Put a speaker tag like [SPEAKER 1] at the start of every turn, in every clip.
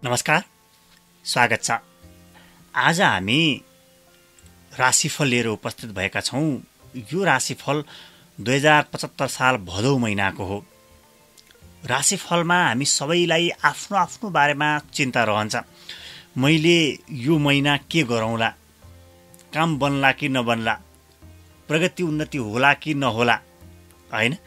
[SPEAKER 1] नमस्कार, स्वागत छ। आज हामी राशिफल लिएर उपस्थित भएका छौँ। यो राशिफल 2075 साल भदौ महिनाको हो। राशिफलमा हामी सबैलाई आफ्नो आफ्नो बारेमा चिन्ता रहन्छ। मैले यो महिना के गरौँला, काम बन्ला कि नबन्ला, प्रगति उन्नति होला कि नहोला, हैन?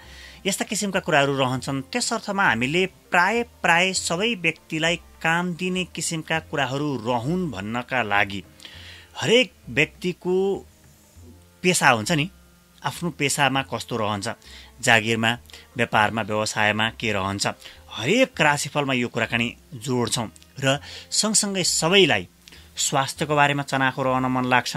[SPEAKER 1] यस्ता किसिमका कुराहरू रहन्छन्। त्यस अर्थमा हामीले प्राय सबै व्यक्तिलाई काम दिने किसिमका कुराहरू रहन् भन्नका लागि हरेक व्यक्तिको पेसा हुन्छ नि, आफ्नो पेसामा कस्तो रहन्छ, जागिरमा, व्यापारमा, व्यवसायमा के रहन्छ, हरेक राशिफलमा यो कुराकानी जोड्छौँ। र सँगसँगै सबैलाई स्वास्थ्यको बारेमा चनाखो रहन मन लाग्छ।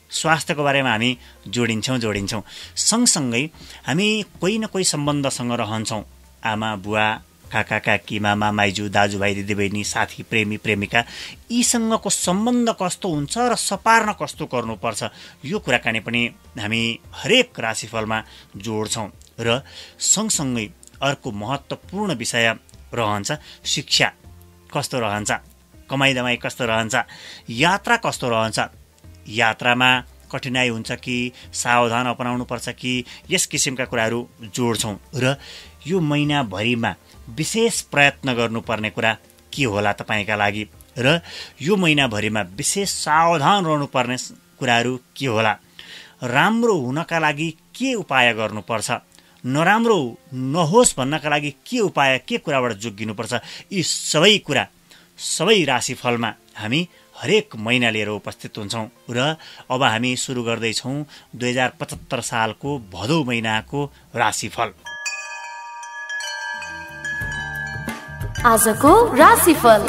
[SPEAKER 1] स्वास्थ्यको बारेमा हामी जोडिन्छौँ। सँगसँगै हामी कोही न कोही सम्बन्धसँग रहन्छौँ। आमा, बुवा, काका, काकी, मामा, माइजू, दाजुभाइ, दिदीबहिनी, साथी, प्रेमी, प्रेमिका, यीसँगको सम्बन्ध कस्तो हुन्छ र सपार्न कस्तो गर्नुपर्छ, यो कुराकानी पनि हामी हरेक राशिफलमा जोड्छौँ। र सँगसँगै अर्को महत्त्वपूर्ण विषय रहन्छ शिक्षा कस्तो रहन्छ, कमाइदमाई कस्तो रहन्छ, यात्रा कस्तो रहन्छ, यात्रामा कठिनाई हुन्छ कि सावधान अपनाउनु पर्छ कि, यस किसिमका कुराहरू जोड्छौँ। र यो महिनाभरिमा विशेष प्रयत्न गर्नुपर्ने कुरा के होला तपाईँका लागि, र यो महिनाभरिमा विशेष सावधान रहनुपर्ने कुराहरू के होला, राम्रो हुनका लागि के उपाय गर्नुपर्छ, नराम्रो नहोस् भन्नका लागि के उपाय, के कुराबाट जोगिनुपर्छ, यी सबै कुरा सबै राशिफलमा हामी हरेक महिना लिएर उपस्थित हुन्छौँ। र अब हामी सुरु गर्दैछौँ 2075 सालको भदौ महिनाको राशिफल।
[SPEAKER 2] आजको राशिफल।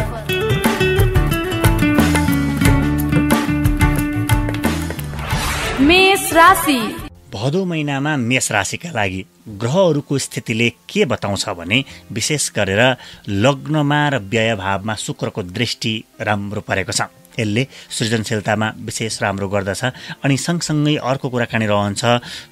[SPEAKER 2] मेष राशि।
[SPEAKER 1] भदौ महिनामा मेष राशिका लागि ग्रहहरूको स्थितिले के बताउँछ भने विशेष गरेर लग्नमा र व्यय भावमा शुक्रको दृष्टि राम्रो परेको छ। यसले सृजनशीलतामा विशेष राम्रो गर्दछ। अनि सँगसँगै अर्को कुराकानी रहन्छ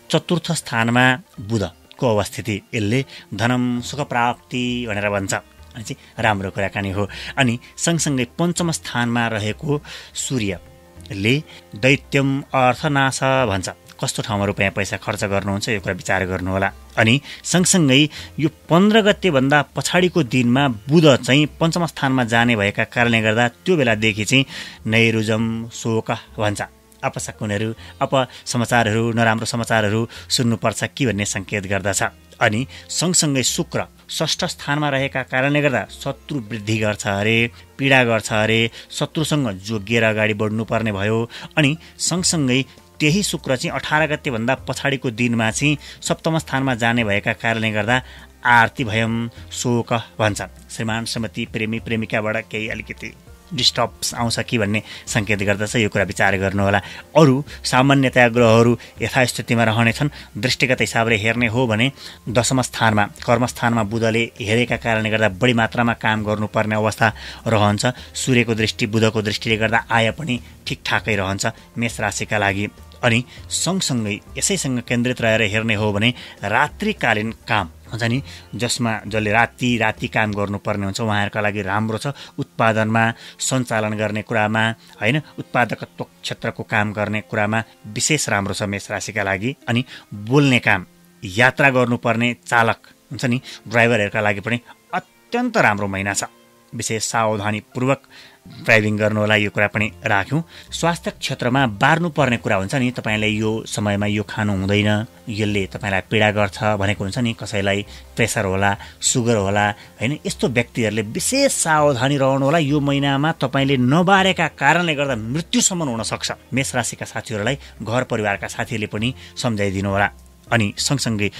[SPEAKER 1] चतुर्थ स्थानमा बुधको अवस्थिति। यसले धनम सुख प्राप्ति भनेर भन्छ, चाहिँ राम्रो कुराकानी हो। अनि सँगसँगै पञ्चम स्थानमा रहेको सूर्यले दैत्यम अर्थनाश भन्छ। कस्तो ठाउँमा रुपियाँ पैसा खर्च गर्नुहुन्छ यो कुरा विचार गर्नुहोला। अनि सँगसँगै यो 15 गतेभन्दा पछाडिको दिनमा बुध चाहिँ पञ्चम स्थानमा जाने भएका कारणले गर्दा त्यो बेलादेखि चाहिँ नैरुजम शोक भन्छ। अपशकुनहरू, अपसमाचारहरू, नराम्रो समाचारहरू सुन्नुपर्छ कि भन्ने सङ्केत गर्दछ। अनि सँगसँगै शुक्र षष्ठ स्थानमा रहेका कारणले गर्दा शत्रु वृद्धि गर्छ अरे, पीडा गर्छ अरे, शत्रुसँग जोगिएर अगाडि बढ्नुपर्ने भयो। अनि सँगसँगै त्यही शुक्र चाहिँ 18 गतेभन्दा पछाडिको दिनमा चाहिँ सप्तम स्थानमा जाने भएका कारणले गर्दा आर्ति भयम शोक भन्छ। श्रीमान श्रीमती, प्रेमी प्रेमिकाबाट केही अलिकति डिस्टर्ब्स आउँछ कि भन्ने सङ्केत गर्दछ। यो कुरा विचार गर्नुहोला। अरू सामान्यतया ग्रहहरू यथास्थितिमा रहनेछन्। दृष्टिगत हिसाबले हेर्ने हो भने दशम स्थानमा कर्मस्थानमा बुधले हेरेका कारणले गर्दा बढी मात्रामा काम गर्नुपर्ने अवस्था रहन्छ। सूर्यको दृष्टि, बुधको दृष्टिले गर्दा आय पनि ठिकठाकै रहन्छ मेष राशिका लागि। अनि सँगसँगै यसैसँग केन्द्रित रहेर हेर्ने हो भने रात्रिकालीन काम हुन्छ नि, जसले राति काम गर्नुपर्ने हुन्छ, उहाँहरूका लागि राम्रो छ। उत्पादनमा, सञ्चालन गर्ने कुरामा, होइन, उत्पादकत्व क्षेत्रको काम गर्ने कुरामा विशेष राम्रो छ मेष राशिका लागि। अनि बोल्ने काम, यात्रा गर्नुपर्ने चालक हुन्छ नि, ड्राइभरहरूका लागि पनि अत्यन्त राम्रो महिना छ। विशेष सावधानीपूर्वक ड्राइभिङ गर्नुहोला, यो कुरा पनि राख्यौँ। स्वास्थ्य क्षेत्रमा बार्नुपर्ने कुरा हुन्छ नि, तपाईँलाई यो समयमा यो खानु हुँदैन, यसले तपाईँलाई पीडा गर्छ भनेको हुन्छ नि, कसैलाई प्रेसर होला, सुगर होला, होइन, यस्तो व्यक्तिहरूले विशेष सावधानी रहनु होला। यो महिनामा तपाईँले नबारेका कारणले गर्दा मृत्युसम्म हुनसक्छ। मेष राशिका साथीहरूलाई, घर परिवारका साथीहरूले पनि सम्झाइदिनु होला। अनि सँगसँगै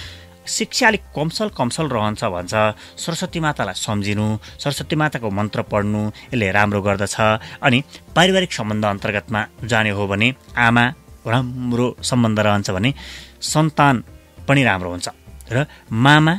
[SPEAKER 1] शिक्षा अलिक कमसल रहन्छ भन्छ। सरस्वती मातालाई सम्झिनु, सरस्वती माताको मन्त्र पढ्नु, यसले राम्रो गर्दछ। अनि पारिवारिक सम्बन्ध अन्तर्गतमा जाने हो भने आमा राम्रो सम्बन्ध रहन्छ भने सन्तान पनि राम्रो हुन्छ। र मामा,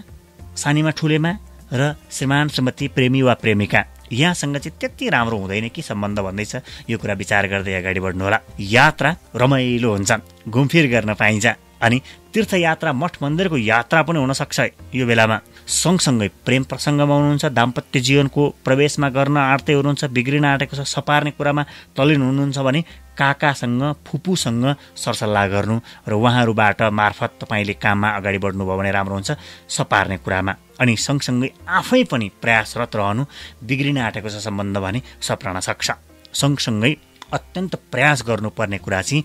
[SPEAKER 1] सानीमा ठुलेमा र श्रीमान श्रीमती, प्रेमी वा प्रेमिका, यहाँसँग चाहिँ त्यति राम्रो हुँदैन कि सम्बन्ध भन्दैछ, यो कुरा विचार गर्दै अगाडि बढ्नु होला। यात्रा रमाइलो हुन्छ, घुमफिर गर्न पाइन्छ, अनि तीर्थयात्रा मठ मन्दिरको यात्रा पनि हुनसक्छ यो बेलामा। सँगसँगै प्रेम प्रसङ्गमा हुनुहुन्छ, दाम्पत्य जीवनको प्रवेशमा गर्न आँट्दै हुनुहुन्छ, बिग्रिन आँटेको छ, सपार्ने कुरामा तल्लीन हुनुहुन्छ भने काकासँग फुपूसँग सरसल्लाह गर्नु र उहाँहरूबाट मार्फत तपाईँले काममा अगाडि बढ्नुभयो भने राम्रो हुन्छ सपार्ने कुरामा। अनि सँगसँगै आफै पनि प्रयासरत रहनु, बिग्रिन आँटेको छ सम्बन्ध भने सप्राउन सक्छ। सँगसँगै अत्यन्त प्रयास गर्नुपर्ने कुरा चाहिँ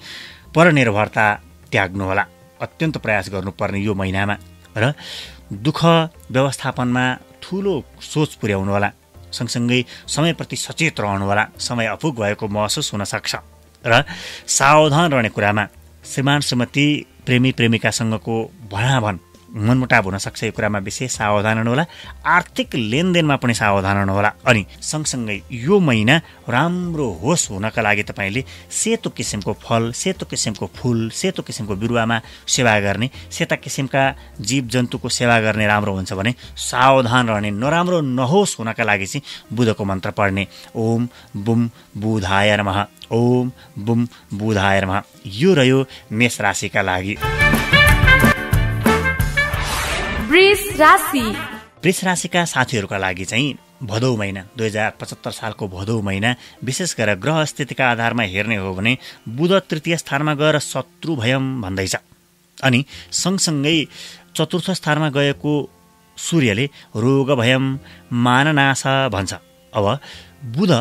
[SPEAKER 1] परनिर्भरता त्याग्नुहोला, अत्यन्त प्रयास गर्नुपर्ने यो महिनामा। र दुःख व्यवस्थापनमा ठुलो सोच पुर्याउनु होला, सँगसँगै समयप्रति सचेत रहनुहोला, समय अपुग भएको महसुस हुनसक्छ। र सावधान रहने कुरामा श्रीमान श्रीमती प्रेमी प्रेमिकासँगको भनाभन मनमुटाव हुनसक्छ, यो कुरामा विशेष सावधान हुनुहोला। आर्थिक लेनदेनमा पनि सावधान हुनुहोला। अनि सँगसँगै यो महिना राम्रो होस् हुनका लागि तपाईँले सेतो किसिमको फल, सेतो किसिमको फुल, सेतो किसिमको बिरुवामा सेवा गर्ने, सेता किसिमका जीवजन्तुको सेवा गर्ने राम्रो हुन्छ भने सावधान रहने, नराम्रो नहोस् हुनका लागि चाहिँ बुधको मन्त्र पढ्ने। ओम बुम बुधाय नमः, ओम बुम बुधाय नमः। यो रह्यो मेष राशिका लागि। वृष राशिका साथीहरूका लागि चाहिँ भदौ महिना 2075 सालको भदौ महिना विशेष गरेर ग्रह स्थितिका आधारमा हेर्ने हो भने बुध तृतीय स्थानमा गएर शत्रु भयम भन्दैछ। अनि सँगसँगै चतुर्थ स्थानमा गएको सूर्यले रोग भयम माननाश भन्छ। अब बुध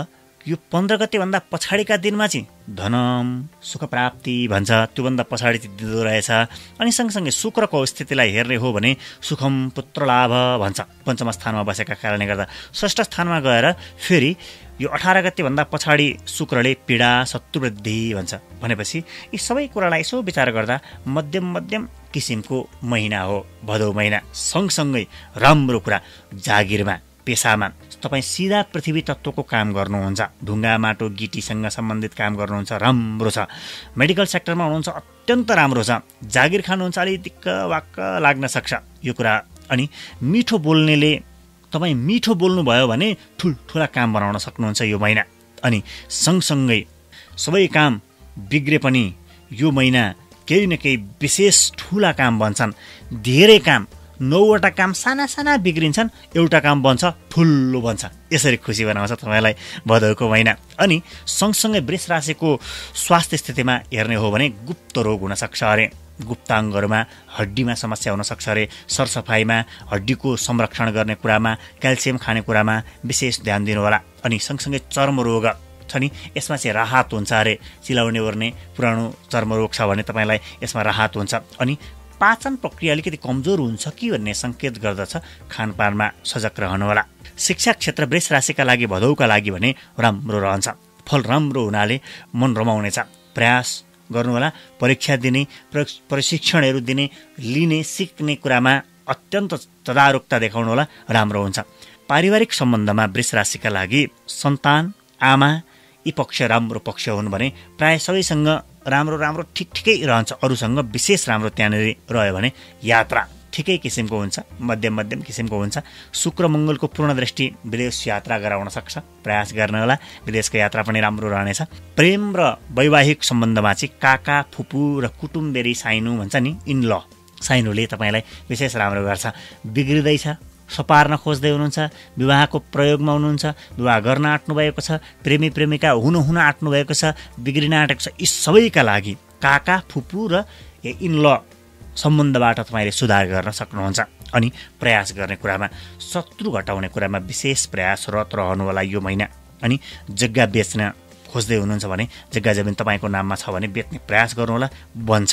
[SPEAKER 1] यो 15 गतेभन्दा पछाडिका दिनमा चाहिँ धनम सुख प्राप्ति भन्छ, त्योभन्दा पछाडि दिँदो रहेछ। अनि सँगसँगै शुक्रको स्थितिलाई हेर्ने हो भने सुखम पुत्र लाभ भन्छ, पञ्चम स्थानमा बसेका कारणले गर्दा। षष्ठ स्थानमा गएर फेरि यो 18 गतेभन्दा पछाडि शुक्रले पीडा शत्रुवृद्धि भन्छ। भनेपछि यी सबै कुरालाई यसो विचार गर्दा मध्यम किसिमको महिना हो भदौ महिना। सँगसँगै राम्रो कुरा जागिरमा, पेसामा तपाईँ सिधा पृथ्वी तत्त्वको काम गर्नुहुन्छ, ढुङ्गा माटो गिटीसँग सम्बन्धित काम गर्नुहुन्छ, राम्रो छ। मेडिकल सेक्टरमा हुनुहुन्छ, अत्यन्त राम्रो छ। जागिर खानुहुन्छ, अलि दिक्क वाक्क लाग्न सक्छ यो कुरा। अनि मिठो बोल्नेले तपाईँ मिठो बोल्नुभयो भने ठुल्ठुला काम बनाउन सक्नुहुन्छ यो महिना। अनि सँगसँगै सबै काम बिग्रे पनि यो महिना केही न केही विशेष ठुला काम बन्छन्। धेरै काम, 9वटा काम साना साना बिग्रिन्छन्, एउटा काम बन्छ ठुलो बन्छ। यसरी खुसी बनाउँछ तपाईँलाई भदौको महिना। अनि सँगसँगै वृष राशिको स्वास्थ्य स्थितिमा हेर्ने हो भने गुप्त रोग हुनसक्छ अरे, गुप्ताङ्गहरूमा हड्डीमा समस्या हुनसक्छ अरे। सरसफाइमा, हड्डीको संरक्षण गर्ने कुरामा, क्याल्सियम खाने कुरामा विशेष ध्यान दिनु होला। अनि सँगसँगै चर्मरोग छ नि, यसमा चाहिँ राहत हुन्छ अरे। चिलाउने ओर्ने पुरानो चर्मरोग छ भने तपाईँलाई यसमा राहत हुन्छ। अनि पाचन प्रक्रिया अलिकति कमजोर हुन्छ कि भन्ने सङ्केत गर्दछ, खानपानमा सजग रहनुहोला। शिक्षा क्षेत्र वृष राशिका लागि भदौका लागि भने राम्रो रहन्छ, फल राम्रो हुनाले मन रमाउनेछ। प्रयास गर्नुहोला, परीक्षा दिने, प्रशिक्षणहरू दिने, लिने, सिक्ने कुरामा अत्यन्त तदारुकता देखाउनुहोला, राम्रो हुन्छ। पारिवारिक सम्बन्धमा वृष राशिका लागि सन्तान, आमा यी पक्ष राम्रो पक्ष हुन् भने प्राय सबैसँग राम्रो ठिकै रहन्छ। अरूसँग विशेष राम्रो त्यहाँनिर रह्यो भने यात्रा ठिकै किसिमको हुन्छ, मध्यम किसिमको हुन्छ। शुक्र मङ्गलको पूर्ण दृष्टि विदेश यात्रा गराउन सक्छ, प्रयास गर्न होला। विदेशको यात्रा पनि राम्रो रहनेछ। प्रेम र वैवाहिक सम्बन्धमा चाहिँ काका फुपू र कुटुम्बेरी साइनु भन्छ नि, इन ल साइनुले तपाईँलाई विशेष राम्रो गर्छ। बिग्रिँदैछ, सपार्न खोज्दै हुनुहुन्छ, विवाहको प्रयोगमा हुनुहुन्छ, विवाह गर्न आँट्नु भएको छ, प्रेमी प्रेमिका हुन आँट्नु भएको छ, बिग्रिन आँटेको छ, यी सबैका लागि काका फुपू र इन ल सम्बन्धबाट तपाईँले सुधार गर्न सक्नुहुन्छ। अनि प्रयास गर्ने कुरामा, शत्रु घटाउने कुरामा विशेष प्रयासरत रहनु होला यो महिना। अनि जग्गा बेच्न खोज्दै हुनुहुन्छ भने जग्गा जमिन तपाईँको नाममा छ भने बेच्ने प्रयास गर्नुहोला, बन्छ।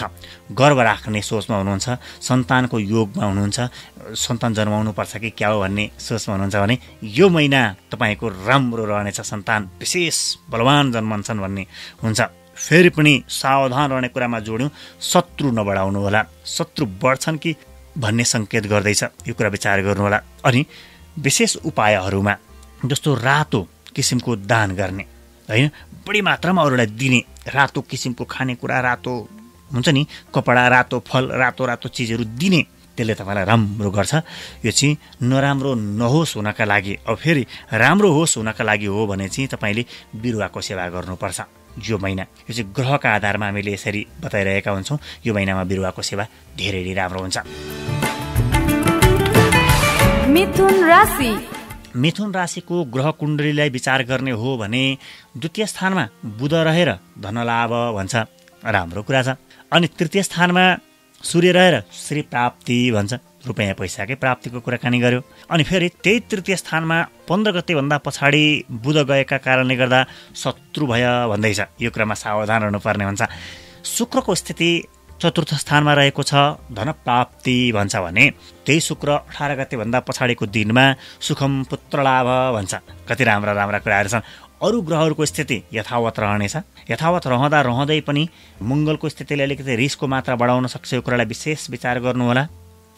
[SPEAKER 1] गर्व राख्ने सोचमा हुनुहुन्छ, सन्तानको योगमा हुनुहुन्छ, सन्तान जन्माउनुपर्छ कि क्या हो भन्ने सोचमा हुनुहुन्छ भने यो महिना तपाईँको राम्रो रहनेछ। सन्तान विशेष बलवान जन्मन्छन् भन्ने हुन्छ। फेरि पनि सावधान रहने कुरामा जोड्यौँ, शत्रु नबढाउनु होला। शत्रु बढ्छन् कि भन्ने सङ्केत गर्दैछ, यो कुरा विचार गर्नुहोला। अनि विशेष उपायहरूमा जस्तो रातो किसिमको दान गर्ने, होइन, बढी मात्रामा अरूलाई दिने, रातो किसिमको खानेकुरा, रातो हुन्छ नि कपडा, रातो फल, रातो चिजहरू दिने, त्यसले तपाईँलाई राम्रो गर्छ। यो चाहिँ नराम्रो नहोस् हुनका लागि, अब फेरि राम्रो होस् हुनका लागि हो भने चाहिँ तपाईँले बिरुवाको सेवा गर्नुपर्छ। यो महिना। यो चाहिँ ग्रहका आधारमा हामीले यसरी बताइरहेका हुन्छौँ। यो महिनामा बिरुवाको सेवा धेरै नै राम्रो हुन्छ।
[SPEAKER 2] मिथुन राशि।
[SPEAKER 1] मिथुन राशिको ग्रह कुण्डलीलाई विचार गर्ने हो भने द्वितीय स्थानमा बुध रहेर धनलाभ भन्छ, राम्रो कुरा छ। अनि तृतीय स्थानमा सूर्य रहेर श्री प्राप्ति भन्छ, रुपैयाँ पैसाकै प्राप्तिको कुराकानी गर्यो। अनि फेरि त्यही तृतीय स्थानमा 15 गतेभन्दा पछाडि बुध गएका कारणले गर्दा शत्रु भय भन्दैछ। यो कुरामा सावधान रहनुपर्ने हुन्छ। शुक्रको स्थिति चतुर्थ स्थानमा रहेको छ, धन प्राप्ति भन्छ भने त्यही शुक्र 18 गतेभन्दा पछाडिको दिनमा सुखम पुत्र लाभ भन्छ। कति राम्रा राम्रा कुराहरू छन्। अरू ग्रहहरूको स्थिति यथावत रहनेछ। यथावत रहँदै पनि मङ्गलको स्थितिले अलिकति रिसको मात्रा बढाउन सक्छ। यो कुरालाई विशेष विचार गर्नुहोला।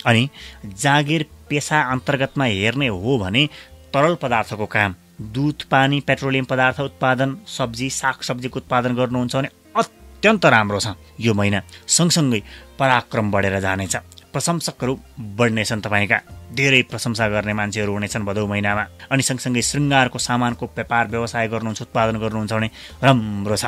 [SPEAKER 1] अनि जागिर पेसा अन्तर्गतमा हेर्ने हो भने तरल पदार्थको काम, दुध, पानी, पेट्रोलियम पदार्थ उत्पादन, सब्जी, सागसब्जीको उत्पादन गर्नुहुन्छ भने अत्यन्त राम्रो छ यो महिना। सँगसँगै पराक्रम बढेर जानेछ। प्रशंसकहरू बढ्नेछन्, तपाईँका धेरै प्रशंसा गर्ने मान्छेहरू हुनेछन् भदौ महिनामा। अनि सँगसँगै श्रृङ्गारको सामानको व्यापार व्यवसाय गर्नुहुन्छ, उत्पादन गर्नुहुन्छ भने राम्रो छ।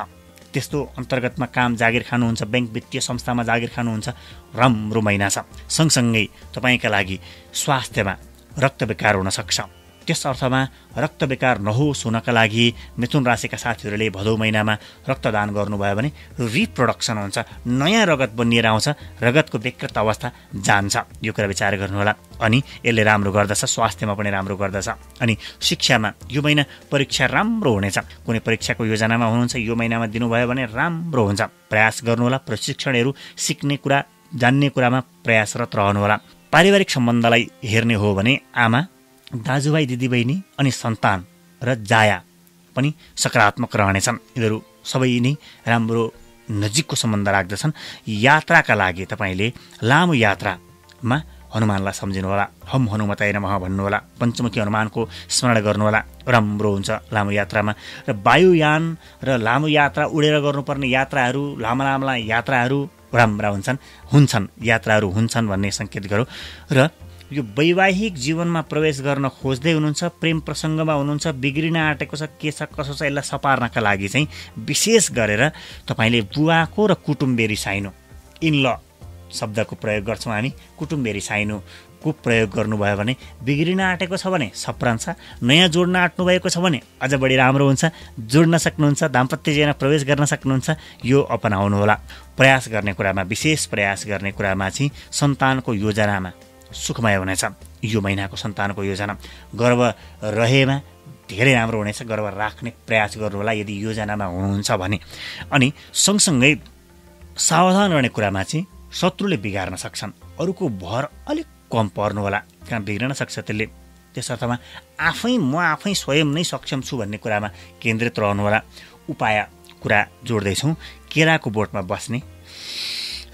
[SPEAKER 1] त्यस्तो अन्तर्गतमा काम जागिर खानुहुन्छ, ब्याङ्क वित्तीय संस्थामा जागिर खानुहुन्छ, राम्रो महिना छ। सँगसँगै तपाईँका लागि स्वास्थ्यमा रक्त विकार हुन सक्छ। त्यस अर्थमा रक्त विकार नहोस् हुनका लागि मिथुन राशिका साथीहरूले भदौ महिनामा रक्तदान गर्नुभयो भने रिप्रोडक्सन हुन्छ, नयाँ रगत बनिएर आउँछ, रगतको विकृत अवस्था जान्छ। यो कुरा विचार गर्नुहोला। अनि यसले राम्रो गर्दछ, स्वास्थ्यमा पनि राम्रो गर्दछ। अनि शिक्षामा यो महिना परीक्षा राम्रो हुनेछ। कुनै परीक्षाको योजनामा हुनुहुन्छ, यो महिनामा दिनुभयो भने राम्रो हुन्छ। प्रयास गर्नुहोला। प्रशिक्षणहरू सिक्ने कुरा, जान्ने कुरामा प्रयासरत रहनुहोला। पारिवारिक सम्बन्धलाई हेर्ने हो भने आमा, दाजुभाइ, दिदीबहिनी अनि सन्तान र जाया पनि सकारात्मक रहनेछन्। यिनीहरू सबै नै राम्रो नजिकको सम्बन्ध राख्दछन्। यात्राका लागि तपाईँले लामो यात्रामा हनुमानलाई सम्झिनुहोला। हम हनुमताय नमः भन्नुहोला। पञ्चमुखी हनुमानको स्मरण गर्नुहोला, राम्रो हुन्छ लामो यात्रामा। र वायुयान र लामो यात्रा उडेर गर्नुपर्ने यात्राहरू, लामा लामा यात्राहरू राम्रा हुन्छन् यात्राहरू हुन्छन् भन्ने सङ्केत गरौँ। र यो वैवाहिक जीवनमा प्रवेश गर्न खोज्दै हुनुहुन्छ, प्रेम प्रसङ्गमा हुनुहुन्छ, बिग्रिन आँटेको छ, के छ कसो छ, यसलाई सपार्नका लागि चाहिँ विशेष गरेर तपाईँले बुवाको र कुटुम्बे रिसाइनु, इनल शब्दको प्रयोग गर्छौँ हामी। कुटुम्बे रिसाइनुको प्रयोग गर्नुभयो भने बिग्रिन आँटेको छ भने सप्रान्छ, नयाँ जोड्न आँट्नु भएको छ भने अझ बढी राम्रो हुन्छ। जोड्न सक्नुहुन्छ, दाम्पत्य जीवनमा प्रवेश गर्न सक्नुहुन्छ, यो अपनाउनुहोला। प्रयास गर्ने कुरामा, विशेष प्रयास गर्ने कुरामा चाहिँ सन्तानको योजनामा सुखमय हुनेछ यो महिनाको सन्तानको योजना। गर्व रहेमा धेरै राम्रो हुनेछ। गर्व राख्ने प्रयास गर्नुहोला यदि योजनामा हुनुहुन्छ भने। अनि सँगसँगै सावधान रहने कुरामा चाहिँ शत्रुले बिगार्न सक्छन्। अरूको भर अलिक कम पर्नु होला, कहाँ बिग्रन सक्छ त्यसले। त्यस अर्थमा म आफै स्वयं नै सक्षम छु भन्ने कुरामा केन्द्रित रहनुहोला। उपाय कुरा जोड्दैछौँ। केराको बोटमा बस्ने,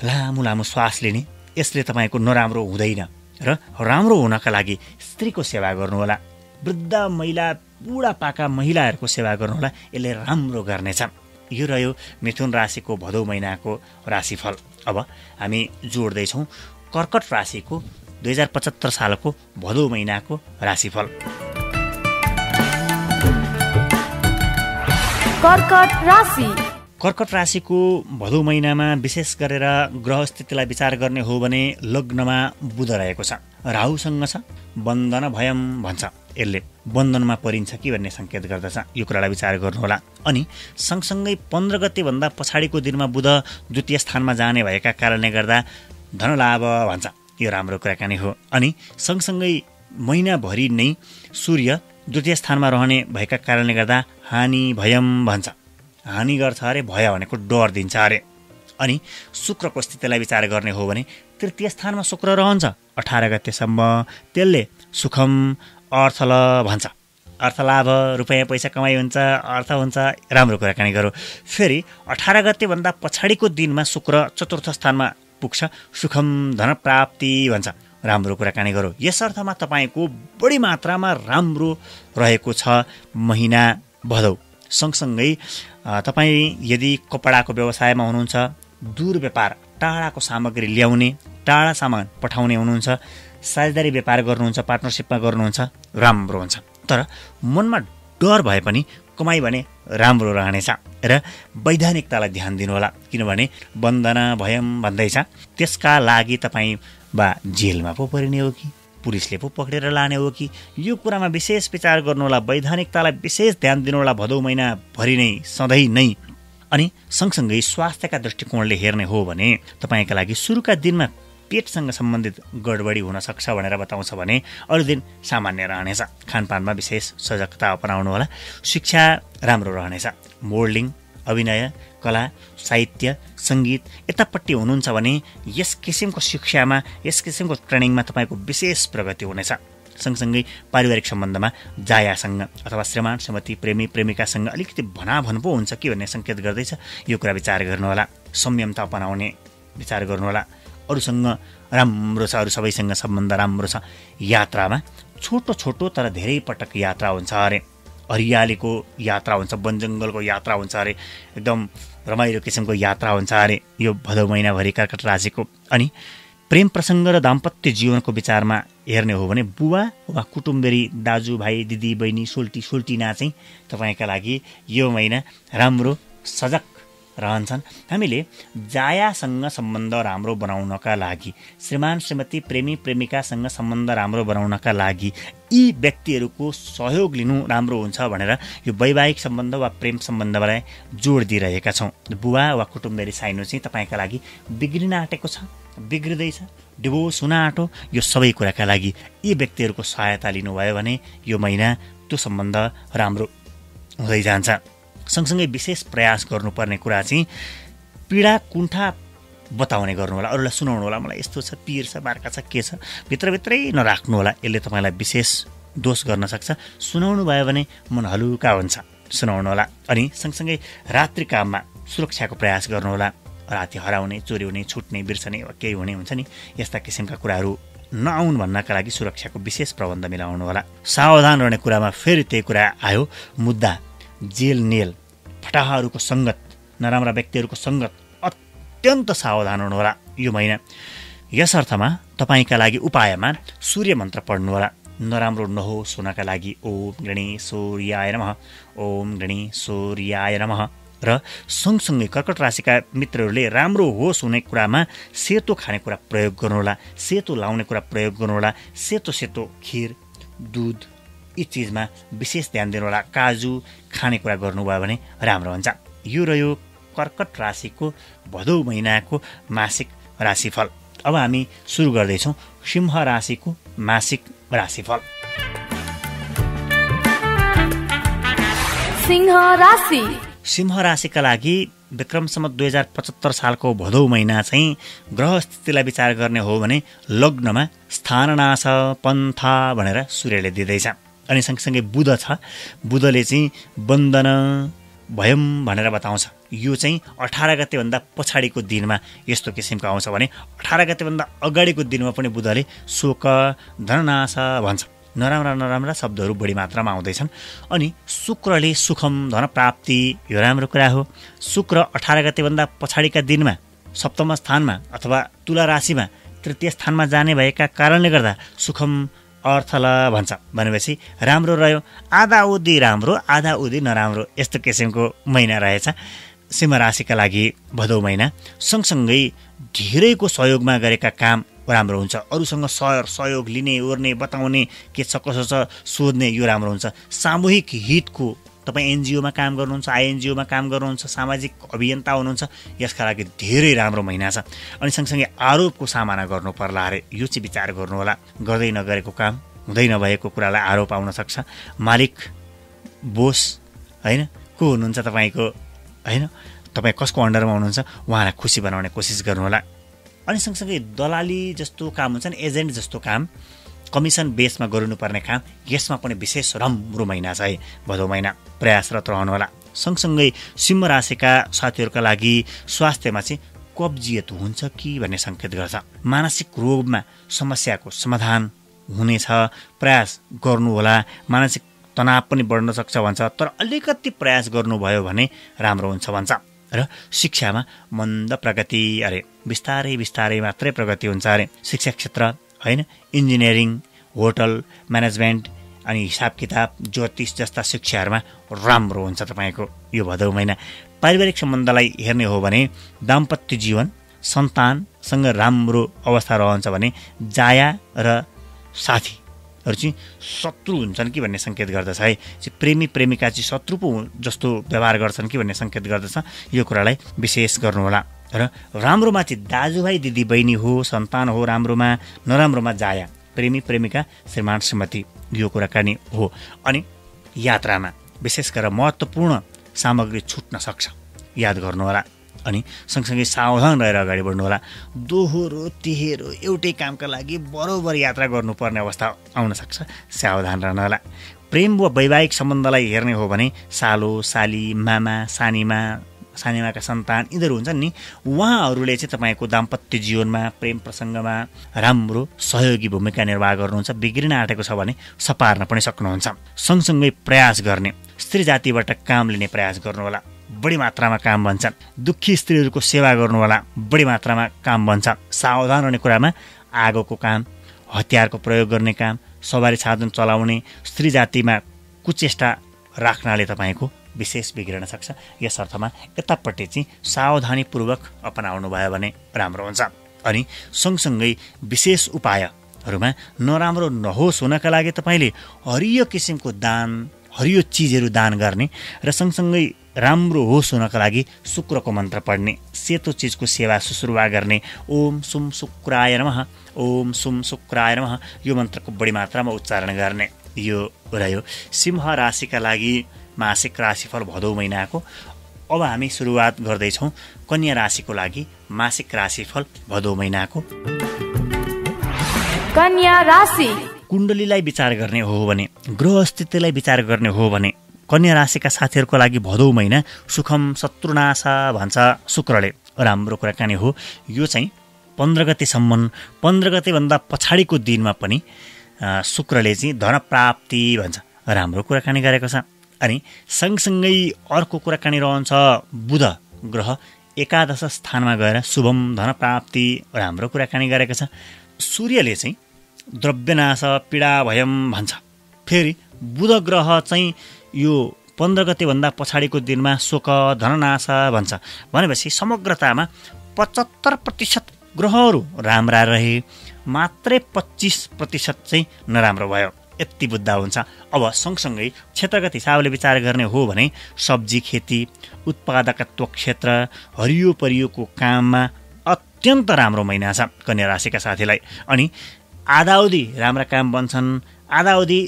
[SPEAKER 1] लामो लामो श्वास लिने, यसले तपाईँको नराम्रो हुँदैन। र राम्रो हुनका लागि स्त्रीको सेवा गर्नुहोला। वृद्ध महिला, बुढापाका महिलाहरूको सेवा गर्नुहोला, यसले राम्रो गर्नेछ। यो रह्यो मिथुन राशिको भदौ महिनाको राशिफल। अब हामी जोड्दैछौँ कर्कट राशिको 2075 सालको भदौ महिनाको राशिफल।
[SPEAKER 2] कर्कट राशि।
[SPEAKER 1] कर्कट राशिको भदौ महिनामा विशेष गरेर ग्रह स्थितिलाई विचार गर्ने हो भने लग्नमा बुध रहेको छ, राहुसँग छ, बन्धन भयम भन्छ। यसले बन्धनमा परिन्छ कि भन्ने सङ्केत गर्दछ। यो कुरालाई विचार गर्नुहोला। अनि सँगसँगै 15 गतेभन्दा पछाडिको दिनमा बुध द्वितीय स्थानमा जाने भएका कारणले गर्दा धनलाभ भन्छ। यो राम्रो कुराकानी हो। अनि सँगसँगै महिनाभरि नै सूर्य द्वितीय स्थानमा रहने भएका कारणले गर्दा हानि भयम भन्छ। हानि गर्छ अरे, भय भनेको डर दिन्छ अरे। अनि शुक्रको स्थितिलाई विचार गर्ने हो भने तृतीय स्थानमा शुक्र रहन्छ 18 गतेसम्म। त्यसले सुखम अर्थल भन्छ। अर्थलाभ, रुपैयाँ पैसा कमाइ हुन्छ, अर्थ हुन्छ, राम्रो कुराकानी गरौँ। फेरि 18 गतेभन्दा पछाडिको दिनमा शुक्र चतुर्थ स्थानमा पुग्छ, सुखम धन प्राप्ति भन्छ। राम्रो कुराकानी गरौँ। यस अर्थमा तपाईँको बढी मात्रामा राम्रो रहेको छ महिना भदौ। सँगसँगै तपाईँ यदि कपडाको व्यवसायमा हुनुहुन्छ, दूर व्यापार, टाढाको सामग्री ल्याउने, टाढा सामान पठाउने हुनुहुन्छ, साझेदारी व्यापार गर्नुहुन्छ, पार्टनरसिपमा गर्नुहुन्छ, राम्रो हुन्छ। तर मनमा डर भए पनि कमाइ भने राम्रो रहनेछ र वैधानिकतालाई ध्यान दिनुहोला, किनभने बन्दना भयम भन्दैछ। त्यसका लागि तपाईँ बा जेलमा पो परिने हो कि पुलिसले पो पक्रेर लाने हो कि, यो कुरामा विशेष विचार गर्नुहोला। वैधानिकतालाई विशेष ध्यान दिनुहोला भदौ महिनाभरि नै, सधैँ नै। अनि सँगसँगै स्वास्थ्यका दृष्टिकोणले हेर्ने हो भने तपाईँका लागि सुरुका दिनमा पेटसँग सम्बन्धित गडबडी हुन सक्छ भनेर बताउँछ भने अरू दिन सामान्य रहनेछ। खानपानमा विशेष सजगता अपनाउनुहोला। शिक्षा राम्रो रहनेछ। मोडलिङ, अभिनय, कला, साहित्य, सङ्गीत यतापट्टि हुनुहुन्छ भने यस किसिमको शिक्षामा, यस किसिमको ट्रेनिङमा तपाईँको विशेष प्रगति हुनेछ। सँगसँगै पारिवारिक सम्बन्धमा जायासँग अथवा श्रीमान श्रीमती प्रेमी प्रेमिकासँग अलिकति भनाभन पो हुन्छ कि भन्ने सङ्केत गर्दैछ। यो कुरा विचार गर्नुहोला। संयमता अपनाउने विचार गर्नुहोला। अरूसँग राम्रो छ, अरू सबैसँग सम्बन्ध राम्रो छ। यात्रामा छोटो छोटो तर धेरै पटक यात्रा हुन्छ अरे, हरियालीको यात्रा हुन्छ, वनजङ्गलको यात्रा हुन्छ अरे, एकदम रमाइलो किसिमको यात्रा हुन्छ अरे यो भदौ महिनाभरि कर्कट राशिको। अनि प्रेम प्रसङ्ग र दाम्पत्य जीवनको विचारमा हेर्ने हो भने बुवा वा कुटुम्बेरी, दाजुभाइ, दिदी बहिनी, सोल्टिना चाहिँ तपाईँका लागि यो महिना राम्रो सजग रहन्छन्। हामीले जायासँग सम्बन्ध राम्रो बनाउनका लागि, श्रीमान श्रीमती प्रेमी प्रेमिकासँग सम्बन्ध राम्रो बनाउनका लागि यी व्यक्तिहरूको सहयोग लिनु राम्रो हुन्छ भनेर यो वैवाहिक सम्बन्ध वा प्रेम सम्बन्धलाई जोड दिइरहेका छौँ। बुवा वा कुटुम्बेरी साइनो चाहिँ तपाईँका लागि बिग्रिन आँटेको छ, बिग्रिँदैछ, डिभोर्स हुन आँटो, यो सबै कुराका लागि यी व्यक्तिहरूको सहायता लिनुभयो भने यो महिना त्यो सम्बन्ध राम्रो हुँदै जान्छ। सँगसँगै विशेष प्रयास गर्नुपर्ने कुरा चाहिँ पीडा कुण्ठा बताउने गर्नु होला, अरूलाई सुनाउनु होला, मलाई यस्तो छ, पिर छ, बार्का छ, के छ, भित्रभित्रै नराख्नु होला। यसले तपाईँलाई विशेष दोष गर्न सक्छ। सुनाउनु भयो भने मन हलुका हुन्छ, सुनाउनु होला। अनि सँगसँगै रात्रि काममा सुरक्षाको प्रयास गर्नुहोला। राति हराउने, चोरी हुने, छुट्ने, बिर्सने वा केही हुने हुन्छ नि, यस्ता किसिमका कुराहरू नआउन् भन्नका लागि सुरक्षाको विशेष प्रबन्ध मिलाउनु होला। सावधान रहने कुरामा फेरि त्यही कुरा आयो, मुद्दा जेल नेल, फटाहाहरूको सङ्गत, नराम्रा व्यक्तिहरूको सङ्गत, अत्यन्त सावधान हुनुहोला यो महिना। यस अर्थमा तपाईँका लागि उपायमा सूर्य मन्त्र पढ्नुहोला। नराम्रो नहोस् हुनका लागि ओम गणेशोर्याय नमः, ओम गणेशोर्याय नमः। र सँगसँगै कर्कट राशिका मित्रहरूले राम्रो होस् हुने कुरामा सेतो खानेकुरा प्रयोग गर्नुहोला, सेतो लाउने कुरा प्रयोग गर्नुहोला। सेतो खिर, दुध यी चिजमा विशेष ध्यान दिनुहोला। काजु खानेकुरा गर्नुभयो भने राम्रो हुन्छ। यो रह्यो कर्कट राशिको भदौ महिनाको मासिक राशिफल। अब हामी सुरु गर्दैछौँ सिंह राशिको मासिक राशिफल।
[SPEAKER 2] सिंह राशि।
[SPEAKER 1] सिंह राशिका लागि विक्रम सम्वत 2075 सालको भदौ महिना चाहिँ ग्रह स्थितिलाई विचार गर्ने हो भने लग्नमा स्थाननाश पन्था भनेर सूर्यले दिँदैछ। अनि सँगसँगै बुध छ, बुधले चाहिँ बन्दन भयम भनेर बताउँछ। यो चाहिँ 18 गतेभन्दा पछाडिको दिनमा यस्तो किसिमको आउँछ भने 18 गतेभन्दा अगाडिको दिनमा पनि बुधले शोक धननाश भन्छ। नराम्रा शब्दहरू बढी मात्रामा आउँदैछन्। अनि शुक्रले सुखम धन प्राप्ति, यो राम्रो कुरा हो। शुक्र 18 गतेभन्दा पछाडिका दिनमा सप्तम स्थानमा अथवा तुला राशिमा तृतीय स्थानमा जाने भएका कारणले गर्दा सुखम अर्थल भन्छ। भनेपछि राम्रो रह्यो। आधा उधी राम्रो, आधा उधी नराम्रो, यस्तो किसिमको महिना रहेछ सिंह राशिका लागि भदौ महिना। सँगसँगै धेरैको सहयोगमा गरेका काम राम्रो हुन्छ। अरूसँग सहयोग लिने, ओर्ने, बताउने, के छ कसो छ सोध्ने, यो राम्रो हुन्छ। सामूहिक हितको, तपाईँ एनजिओमा काम गर्नुहुन्छ, आइएनजिओमा काम गर्नुहुन्छ, सामाजिक अभियन्ता हुनुहुन्छ, यसका लागि धेरै राम्रो महिना छ। अनि सँगसँगै आरोपको सामना गर्नु पर्ला अरे, यो चाहिँ विचार गर्नुहोला। गर्दै नगरेको काम, हुँदै नभएको कुरालाई आरोप आउन सक्छ। मालिक, बोस होइन, को हुनुहुन्छ तपाईँको, होइन तपाईँ कसको अन्डरमा हुनुहुन्छ, उहाँलाई खुसी बनाउने कोसिस गर्नुहोला। अनि सँगसँगै दलाली जस्तो काम हुन्छ नि, एजेन्ट जस्तो काम, कमिसन बेसमा गर्नुपर्ने काम, यसमा पनि विशेष राम्रो महिना छ है भदौ महिना। प्रयासरत रहनुहोला। सँगसँगै सिंह राशिका साथीहरूका लागि स्वास्थ्यमा चाहिँ कब्जियत हुन्छ कि भन्ने सङ्केत गर्छ। मानसिक रोगमा समस्याको समाधान हुनेछ, प्रयास गर्नुहोला। मानसिक तनाव पनि बढ्न सक्छ भन्छ, तर अलिकति प्रयास गर्नुभयो भने राम्रो हुन्छ भन्छ। र शिक्षामा मन्द प्रगति अरे, बिस्तारै मात्रै प्रगति हुन्छ अरे। शिक्षा क्षेत्र होइन, इन्जिनियरिङ, होटल म्यानेजमेन्ट, अनि हिसाब किताब ज्योतिष जस्ता शिक्षाहरूमा राम्रो हुन्छ तपाईँको यो भदौ महिना। पारिवारिक सम्बन्धलाई हेर्ने हो भने दाम्पत्य जीवन सन्तानसँग राम्रो अवस्था रहन्छ भने जाया र साथीहरू चाहिँ शत्रु हुन्छन् कि भन्ने सङ्केत गर्दछ है। प्रेमी प्रेमिका चाहिँ शत्रु पो जस्तो व्यवहार गर्छन् कि भन्ने सङ्केत गर्दछ। यो कुरालाई विशेष गर्नुहोला। र राम्रोमा चाहिँ दाजुभाइ दिदीबहिनी हो, सन्तान हो राम्रोमा, नराम्रोमा जाया प्रेमी प्रेमिका श्रीमान श्रीमती यो कुराकानी हो। अनि यात्रामा विशेष गरेर महत्त्वपूर्ण सामग्री छुट्न सक्छ, याद गर्नुहोला। अनि सँगसँगै सावधान रहेर अगाडि बढ्नुहोला। दोहोरो तिहेरो एउटै कामका लागि बरोबर यात्रा गर्नुपर्ने अवस्था आउन सक्छ, सावधान रहनुहोला। प्रेम वा वैवाहिक सम्बन्धलाई हेर्ने हो भने सालो साली मामा सानीमाका सन्तान यिनीहरू हुन्छन् नि, उहाँहरूले चाहिँ तपाईँको दाम्पत्य जीवनमा प्रेम प्रसङ्गमा राम्रो सहयोगी भूमिका निर्वाह गर्नुहुन्छ। बिग्रिन आँटेको छ भने सपार्न पनि सक्नुहुन्छ। सँगसँगै प्रयास गर्ने, स्त्री जातिबाट काम लिने प्रयास गर्नुहोला, बढी मात्रामा काम बन्छन्। दुःखी स्त्रीहरूको सेवा गर्नुहोला, बढी मात्रामा काम बन्छ। सावधान रहने कुरामा आगोको काम, हतियारको प्रयोग गर्ने काम, सवारी साधन चलाउने, स्त्री जातिमा कुचेष्टा राख्नाले तपाईँको विशेष बिग्रन सक्छ। यस अर्थमा यतापट्टि चाहिँ सावधानीपूर्वक अपनाउनु भयो भने राम्रो हुन्छ। अनि सँगसँगै विशेष उपायहरूमा नराम्रो नहोस् हुनका लागि तपाईँले हरियो किसिमको दान, हरियो चिजहरू दान गर्ने र सँगसँगै राम्रो होस् हुनका लागि शुक्रको मन्त्र पढ्ने, सेतो चिजको सेवा सुश्रुवा गर्ने। ओम सुम शुक्राय नमः, ओम सुम शुक्राय नमः यो मन्त्रको बढी मात्रामा उच्चारण गर्ने। यो रह्यो सिंह राशिका लागि मासिक राशिफल भदौ महिनाको। अब हामी सुरुवात गर्दैछौँ कन्या राशिको लागि मासिक राशिफल भदौ महिनाको।
[SPEAKER 2] कन्या राशि
[SPEAKER 1] कुण्डलीलाई विचार गर्ने हो भने, ग्रह स्थितिलाई विचार गर्ने हो भने कन्या राशिका साथीहरूको लागि भदौ महिना सुखम शत्रुनाशा भन्छ शुक्रले। राम्रो कुराकानी हो यो चाहिँ। 15 गतेसम्म, 15 गतेभन्दा पछाडिको दिनमा पनि शुक्रले चाहिँ धन प्राप्ति भन्छ, राम्रो कुराकानी गरेको छ। अनि सँगसँगै अर्को कुराकानी रहन्छ बुध ग्रह एकादश स्थानमा गएर शुभम धन प्राप्ति, राम्रो कुराकानी गरेको छ। सूर्यले चाहिँ द्रव्यनाश पीडा भयम भन्छ। फेरि बुध ग्रह चाहिँ यो 15 गतेभन्दा पछाडिको दिनमा शोक धननाश भन्छ। भनेपछि समग्रतामा 75% ग्रहहरू राम्रा रहे, मात्रै 25% चाहिँ नराम्रो भयो। यति बुझ्दा हुन्छ। अब सँगसँगै क्षेत्रगत हिसाबले विचार गर्ने हो भने सब्जी खेती, उत्पादकत्व क्षेत्र, हरियो परियोको काममा अत्यन्त राम्रो महिना छ कन्या राशिका साथीलाई। अनि आधाउधी राम्रा काम बन्छन्, आधाउधी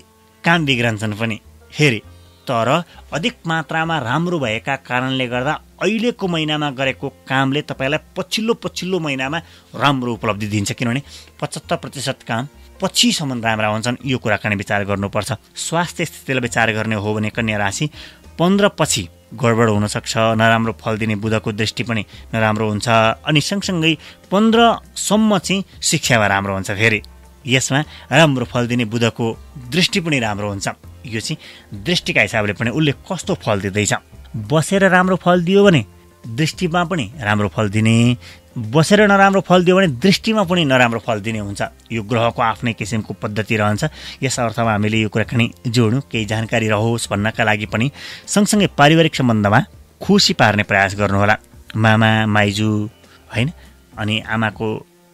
[SPEAKER 1] काम बिग्रन्छन् पनि फेरि। तर अधिक मात्रामा राम्रो भएका कारणले गर्दा अहिलेको महिनामा गरेको कामले तपाईँलाई पछिल्लो महिनामा राम्रो उपलब्धि दिन्छ। किनभने 75% काम पछिसम्म राम्रा हुन्छन्। यो कुराकानी विचार गर्नुपर्छ। स्वास्थ्य स्थितिलाई विचार गर्ने हो भने कन्या राशि 15 पछि गडबड हुनसक्छ, नराम्रो फल दिने बुधको दृष्टि पनि नराम्रो हुन्छ। अनि सँगसँगै 15सम्म चाहिँ शिक्षामा राम्रो हुन्छ। फेरि यसमा राम्रो फल दिने बुधको दृष्टि पनि राम्रो हुन्छ। यो चाहिँ दृष्टिका हिसाबले पनि उसले कस्तो फल दिँदैछ। बसेर राम्रो फल दियो भने दृष्टिमा पनि राम्रो फल दिने, बसेर नराम्रो फल दियो भने दृष्टिमा पनि नराम्रो फल दिने हुन्छ। यो ग्रहको आफ्नै किसिमको पद्धति रहन्छ। यस अर्थमा हामीले यो कुराकानी जोड्नु केही जानकारी रहोस् भन्नका लागि पनि। सँगसँगै पारिवारिक सम्बन्धमा खुसी पार्ने प्रयास गर्नुहोला। मामा माइजू होइन, अनि आमाको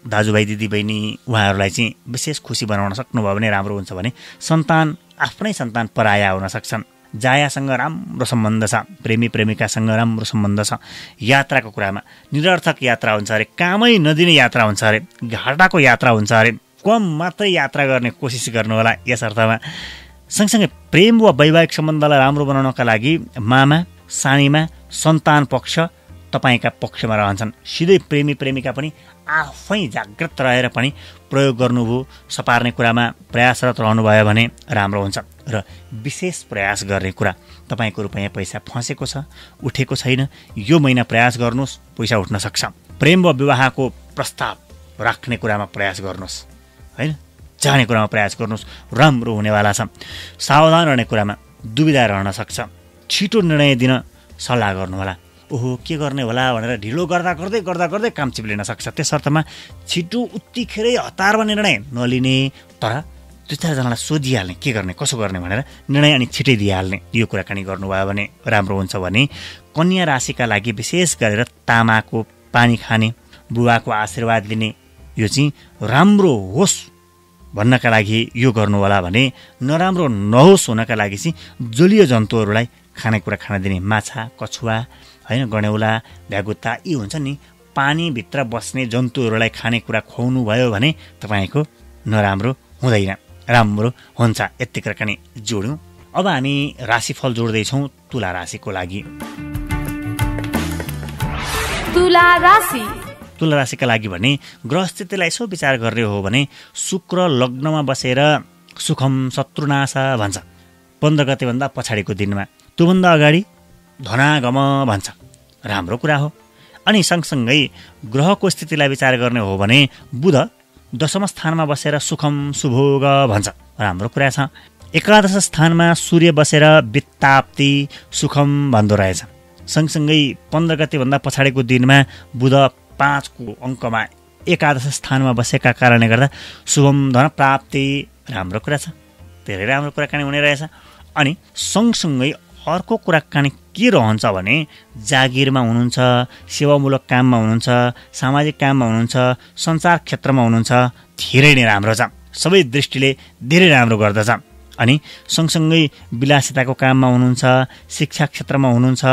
[SPEAKER 1] दाजुभाइ दिदीबहिनी उहाँहरूलाई चाहिँ विशेष खुसी बनाउन सक्नुभयो भने राम्रो हुन्छ। भने सन्तान, आफ्नै सन्तान पराया हुन सक्छन्। जायासँग राम्रो सम्बन्ध छ, प्रेमी प्रेमिकासँग राम्रो सम्बन्ध छ। यात्राको कुरामा निरर्थक यात्रा हुन्छ अरे, कामै नदिने यात्रा हुन्छ अरे, घाटाको यात्रा हुन्छ अरे, कम मात्रै यात्रा गर्ने कोसिस गर्नुहोला यस अर्थमा। सँगसँगै प्रेम वा वैवाहिक सम्बन्धलाई राम्रो बनाउनका लागि मामा सानीमा सन्तान पक्ष तपाईँका पक्षमा रहन्छन्। सिधै प्रेमी प्रेमिका पनि आफै जागृत रहेर पनि प्रयोग गर्नुभयो, सपार्ने कुरामा प्रयासरत रहनुभयो भने राम्रो हुन्छ। र विशेष प्रयास गर्ने कुरा, तपाईँको रुपैयाँ पैसा फँसेको छ, उठेको छैन, यो महिना प्रयास गर्नुहोस्, पैसा उठ्न सक्छ। प्रेम वा विवाहको प्रस्ताव राख्ने कुरामा प्रयास गर्नुहोस् होइन, चाहने कुरामा प्रयास गर्नुहोस्, राम्रो हुनेवाला छ। सावधान रहने कुरामा दुविधा रहन सक्छ। छिटो निर्णय दिन सल्लाह गर्नुहोला। ओहो के गर्ने होला भनेर ढिलो गर्दा गर्दै काम चिप्लिन सक्छ। त्यस अर्थमा छिटो उत्तिखेरै हतारमा निर्णय नलिने, तर 2-4जनालाई सोधिहाल्ने के गर्ने कसो गर्ने भनेर निर्णय अनि छिटै दिइहाल्ने यो कुराकानी गर्नुभयो भने राम्रो हुन्छ भने कन्या राशिका लागि विशेष गरेर तामाको पानी खाने बुवाको आशीर्वाद लिने यो चाहिँ राम्रो होस् भन्नका लागि यो गर्नु होला भने नराम्रो नहोस् हुनका लागि चाहिँ जलीय जन्तुहरूलाई खानेकुरा खान दिने माछा कछुवा होइन गणेउला भ्यागुत्ता यी हुन्छ नि पानीभित्र बस्ने जन्तुहरूलाई खानेकुरा खुवाउनु भयो भने तपाईँको नराम्रो हुँदैन राम्रो हुन्छ। यति कुराकानी जोड्यौँ। अब हामी राशिफल जोड्दैछौँ तुला राशिको लागि।
[SPEAKER 2] तुला राशि
[SPEAKER 1] तुला राशिका लागि भने ग्रह स्थितिलाई यसो विचार गर्ने हो भने शुक्र लग्नमा बसेर सुखम शत्रुनाशा भन्छ 15 गतेभन्दा पछाडिको दिनमा, त्योभन्दा अगाडि धनागम भन्छ, राम्रो कुरा हो। अनि सँगसँगै ग्रहको स्थितिलाई विचार गर्ने हो भने बुध दशम स्थानमा बसेर सुखम सुभोग भन्छ, राम्रो कुरा छ। एकादश स्थानमा सूर्य बसेर वित्ताप्ति सुखम भन्दो रहेछ। सँगसँगै 15 गतेभन्दा पछाडिको दिनमा बुध 5को अङ्कमा एकादश स्थानमा बसेका कारणले गर्दा शुभम धन प्राप्ति, राम्रो कुरा छ, धेरै राम्रो कुराकानी हुने रहेछ। अनि सँगसँगै अर्को कुराकानी के रहन्छ भने जागिरमा हुनुहुन्छ, सेवामूलक काममा हुनुहुन्छ, सामाजिक काममा हुनुहुन्छ, सञ्चार क्षेत्रमा हुनुहुन्छ, धेरै नै राम्रो छ, सबै दृष्टिले धेरै राम्रो गर्दछ। अनि सँगसँगै विलासिताको काममा हुनुहुन्छ, शिक्षा क्षेत्रमा हुनुहुन्छ,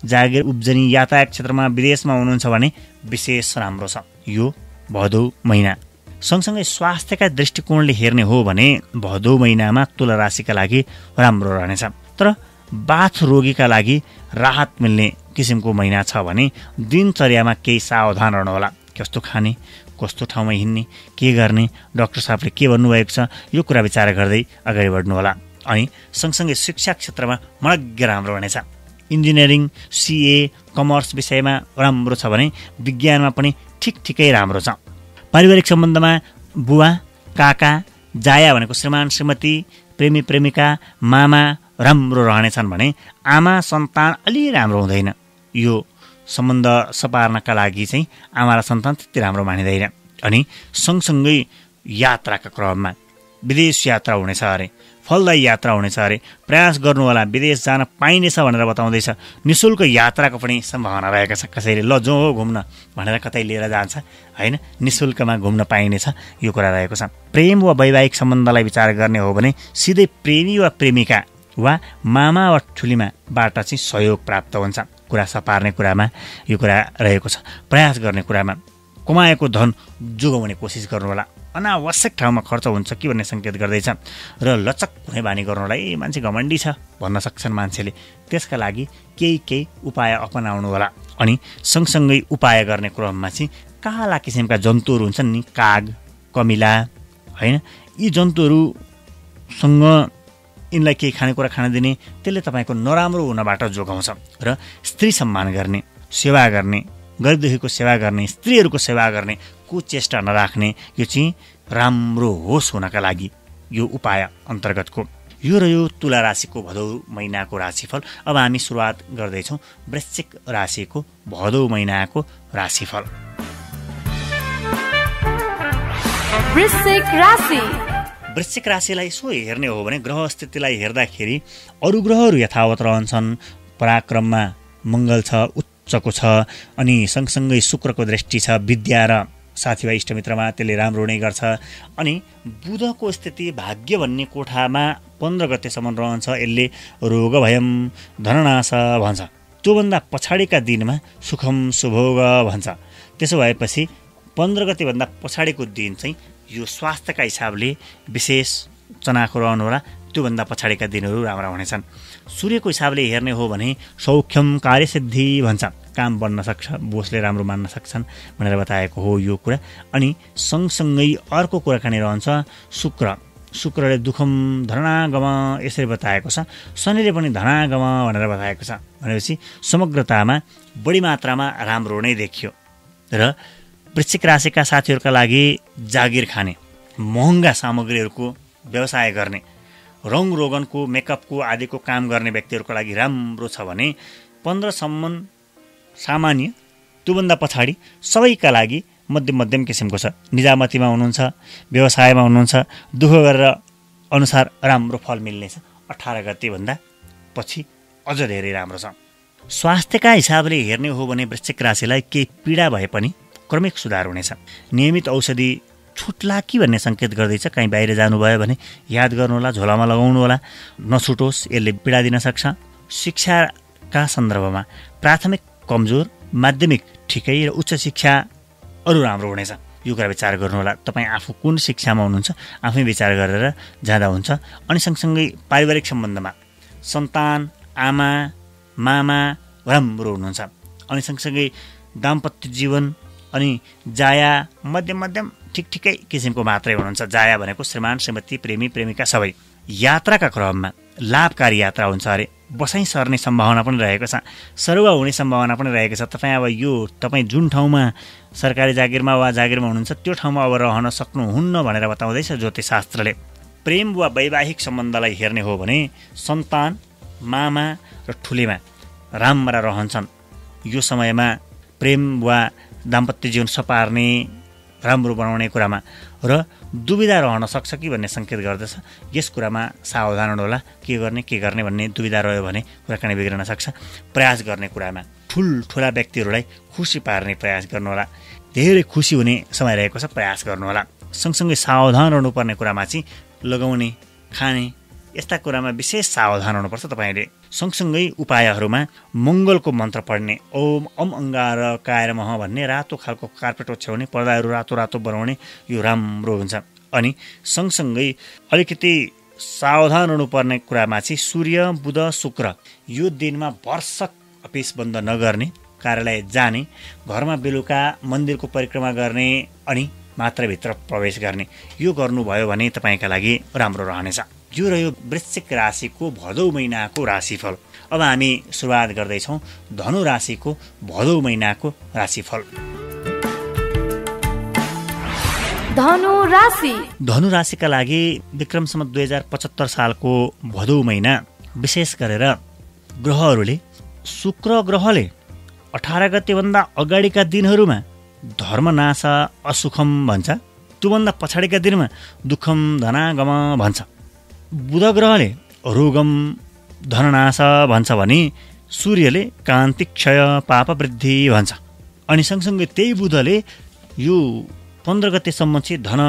[SPEAKER 1] जागिर उब्जनी यातायात क्षेत्रमा विदेशमा हुनुहुन्छ भने विशेष राम्रो छ यो भदौ महिना। सँगसँगै स्वास्थ्यका दृष्टिकोणले हेर्ने हो भने भदौ महिनामा तुला राशिका लागि राम्रो रहनेछ। तर बाथ रोगीका लागि राहत मिल्ने किसिमको महिना छ भने दिनचर्यामा केही सावधान रहनु होला। कस्तो खाने, कस्तो ठाउँमा हिँड्ने, के गर्ने, डाक्टर साहबले के भन्नुभएको छ यो कुरा विचार गर्दै अगाडि बढ्नु होला। अनि सँगसँगै शिक्षा क्षेत्रमा मडग्य राम्रो हुनेछ। इन्जिनियरिङ, सिए, कमर्स विषयमा राम्रो छ भने विज्ञानमा पनि ठिकै राम्रो छ। पारिवारिक सम्बन्धमा बुवा, काका, जाया भनेको श्रीमान श्रीमती, प्रेमी प्रेमिका, मामा राम्रो रहनेछन् भने आमा सन्तान अलि राम्रो हुँदैन। यो सम्बन्ध सपार्नका लागि चाहिँ आमा र सन्तान त्यति राम्रो मानिँदैन। अनि सँगसँगै यात्राका क्रममा विदेश यात्रा हुनेछ अरे, फलदायी यात्रा हुनेछ अरे, प्रयास गर्नु होला, विदेश जान पाइनेछ भनेर बताउँदैछ। निःशुल्क यात्राको पनि सम्भावना रहेको छ। कसैले ल जो घुम्न भनेर कतै लिएर जान्छ होइन, निःशुल्कमा घुम्न पाइनेछ यो कुरा रहेको छ। प्रेम वा वैवाहिक सम्बन्धलाई विचार गर्ने हो भने सिधै प्रेमी वा प्रेमिका वा मामा वा ठुलीमाबाट चाहिँ सहयोग प्राप्त हुन्छ। कुरा सपार्ने कुरामा यो कुरा रहेको छ। प्रयास गर्ने कुरामा कमाएको धन जोगाउने कोसिस गर्नु होला। अनावश्यक ठाउँमा खर्च हुन्छ कि भन्ने सङ्केत गर्दैछ। र लचक हुने बानी गर्नुलाई मान्छे घमण्डी छ भन्न सक्छन् मान्छेले, त्यसका लागि केही उपाय अपनाउनु होला। अनि सँगसँगै उपाय गर्ने क्रममा चाहिँ काला किसिमका जन्तुहरू हुन्छन् नि, काग, कमिला होइन, यी जन्तुहरूसँग यिनलाई केही खानेकुरा खान दिने, त्यसले तपाईँको नराम्रो हुनबाट जोगाउँछ। र स्त्री सम्मान गर्ने, सेवा गर्ने, गरिब दुखीको सेवा गर्ने, स्त्रीहरूको सेवा गर्ने कुचेष्टा नराख्ने, यो चाहिँ राम्रो होस् हुनका लागि यो उपाय अन्तर्गतको यो रह्यो तुला राशिको भदौ महिनाको राशिफल। अब हामी सुरुवात गर्दैछौँ वृश्चिक राशिको भदौ महिनाको राशिफल। वृश्चिक राशिलाई यसो हेर्ने हो भने ग्रह स्थितिलाई हेर्दाखेरि अरू ग्रहहरू यथावत रहन्छन्। पराक्रममा मङ्गल छ, उच्चको छ, अनि सँगसँगै शुक्रको दृष्टि छ, विद्या र साथीभाइ इष्टमित्रमा त्यसले राम्रो हुने गर्छ। अनि बुधको स्थिति भाग्य भन्ने कोठामा 15 गतेसम्म रहन्छ। यसले रोग भयम धननाश भन्छ। त्योभन्दा पछाडिका दिनमा सुखम सुभोग भन्छ। त्यसो भएपछि 15 गतेभन्दा पछाडिको दिन चाहिँ यो स्वास्थ्यका हिसाबले विशेष चनाखो रहनु होला। त्योभन्दा पछाडिका दिनहरू राम्रा हुनेछन्। सूर्यको हिसाबले हेर्ने हो भने सौख्यम कार्यसिद्धि भन्छ, काम बन्न सक्छ, बोसले राम्रो मान्न सक्छन् भनेर बताएको हो यो कुरा। अनि सँगसँगै अर्को कुराकानी रहन्छ शुक्रले दुखम धनागम यसरी बताएको छ। शनिले पनि धनागम भनेर बताएको छ। भनेपछि समग्रतामा बढी मात्रामा राम्रो नै देखियो। र वृश्चिक राशिका साथीहरूका लागि जागिर खाने, महँगा सामग्रीहरूको व्यवसाय गर्ने, रङ रोगनको, मेकअपको आदिको काम गर्ने व्यक्तिहरूको लागि राम्रो छ भने 15सम्म सामान्य, त्योभन्दा पछाडि सबैका लागि मध्यम किसिमको छ। निजामतीमा हुनुहुन्छ, व्यवसायमा हुनुहुन्छ, दुःख गरेर अनुसार राम्रो फल मिल्नेछ। 18 गतेभन्दा पछि अझ धेरै राम्रो छ। स्वास्थ्यका हिसाबले हेर्ने हो भने वृश्चिक राशिलाई केही पीडा भए पनि क्रमिक सुधार हुनेछ। नियमित औषधि छुट्ला कि भन्ने सङ्केत गर्दैछ। कहीँ बाहिर जानुभयो भने याद गर्नुहोला, झोलामा लगाउनु होला, नछुटोस्, यसले पीडा दिन सक्छ। शिक्षाका सन्दर्भमा प्राथमिक कमजोर, माध्यमिक ठिकै र उच्च शिक्षा अरू राम्रो हुनेछ। यो कुरा विचार गर्नुहोला। तपाईँ आफू कुन शिक्षामा हुनुहुन्छ आफै विचार गरेर जाँदा हुन्छ। अनि सँगसँगै पारिवारिक सम्बन्धमा सन्तान, आमा, मामा राम्रो हुनुहुन्छ। अनि सँगसँगै दाम्पत्य जीवन अनि जाया मध्यम ठिकै किसिमको मात्रै हुनुहुन्छ। जाया भनेको श्रीमान, श्रीमती, प्रेमी, प्रेमिका सबै। यात्राका क्रममा लाभकारी यात्रा हुन्छ अरे। बसाइ सर्ने सम्भावना पनि रहेको छ, सरुवा हुने सम्भावना पनि रहेको छ। तपाईँ जुन ठाउँमा सरकारी जागिरमा वा जागिरमा हुनुहुन्छ त्यो ठाउँमा अब रहन सक्नुहुन्न भनेर बताउँदैछ ज्योतिषशास्त्रले। प्रेम वा वैवाहिक सम्बन्धलाई हेर्ने हो भने सन्तान, मामा र ठुलेमा राम्रा रहन्छन्। यो समयमा प्रेम वा दाम्पत्य जीवन सपार्ने, राम्रो बनाउने कुरामा र दुविधा रहन सक्छ कि भन्ने सङ्केत गर्दछ। यस कुरामा सावधान हुनुहोला। के गर्ने भन्ने दुविधा रह्यो भने कुराकानी बिग्रन सक्छ। प्रयास गर्ने कुरामा ठुल्ठुला व्यक्तिहरूलाई खुसी पार्ने प्रयास गर्नुहोला। धेरै खुसी हुने समय रहेको छ, प्रयास गर्नुहोला। सँगसँगै सावधान रहनुपर्ने कुरामा चाहिँ लगाउने, खाने यस्ता कुरामा विशेष सावधान हुनुपर्छ तपाईँले। सँगसँगै उपायहरूमा मङ्गलको मन्त्र पढ्ने, ओम अम अङ्गारकाय नमः भन्ने, रातो खालको कार्पेट ओछ्याउने, पर्दाहरू रातो बनाउने, यो राम्रो हुन्छ। अनि सँगसँगै अलिकति सावधान हुनुपर्ने कुरामा चाहिँ सूर्य, बुध, शुक्र यो दिनमा वर्षक अफिस बन्द नगर्ने, कार्यालय जाने, घरमा बेलुका मन्दिरको परिक्रमा गर्ने अनि मात्र भित्र प्रवेश गर्ने, यो गर्नुभयो भने तपाईँका लागि राम्रो रहनेछ। यो रह्यो वृश्चिक राशिको भदौ महिनाको राशिफल। अब हामी सुरुवात गर्दैछौँ धनु राशिको भदौ महिनाको राशिफल। धनु राशिका लागि विक्रम सम्वत 2075 सालको भदौ महिना विशेष गरेर ग्रहहरूले, शुक्र ग्रहले 18 गतेभन्दा अगाडिका दिनहरूमा धर्मनाश असुखम भन्छ, त्योभन्दा पछाडिका दिनमा दुःखम धनागम भन्छ। बुध ग्रहले रोगम धननाश भन्छ भने सूर्यले कान्ति क्षय पाप वृद्धि भन्छ। अनि सँगसँगै त्यही बुधले यो 15 गतेसम्म चाहिँ धन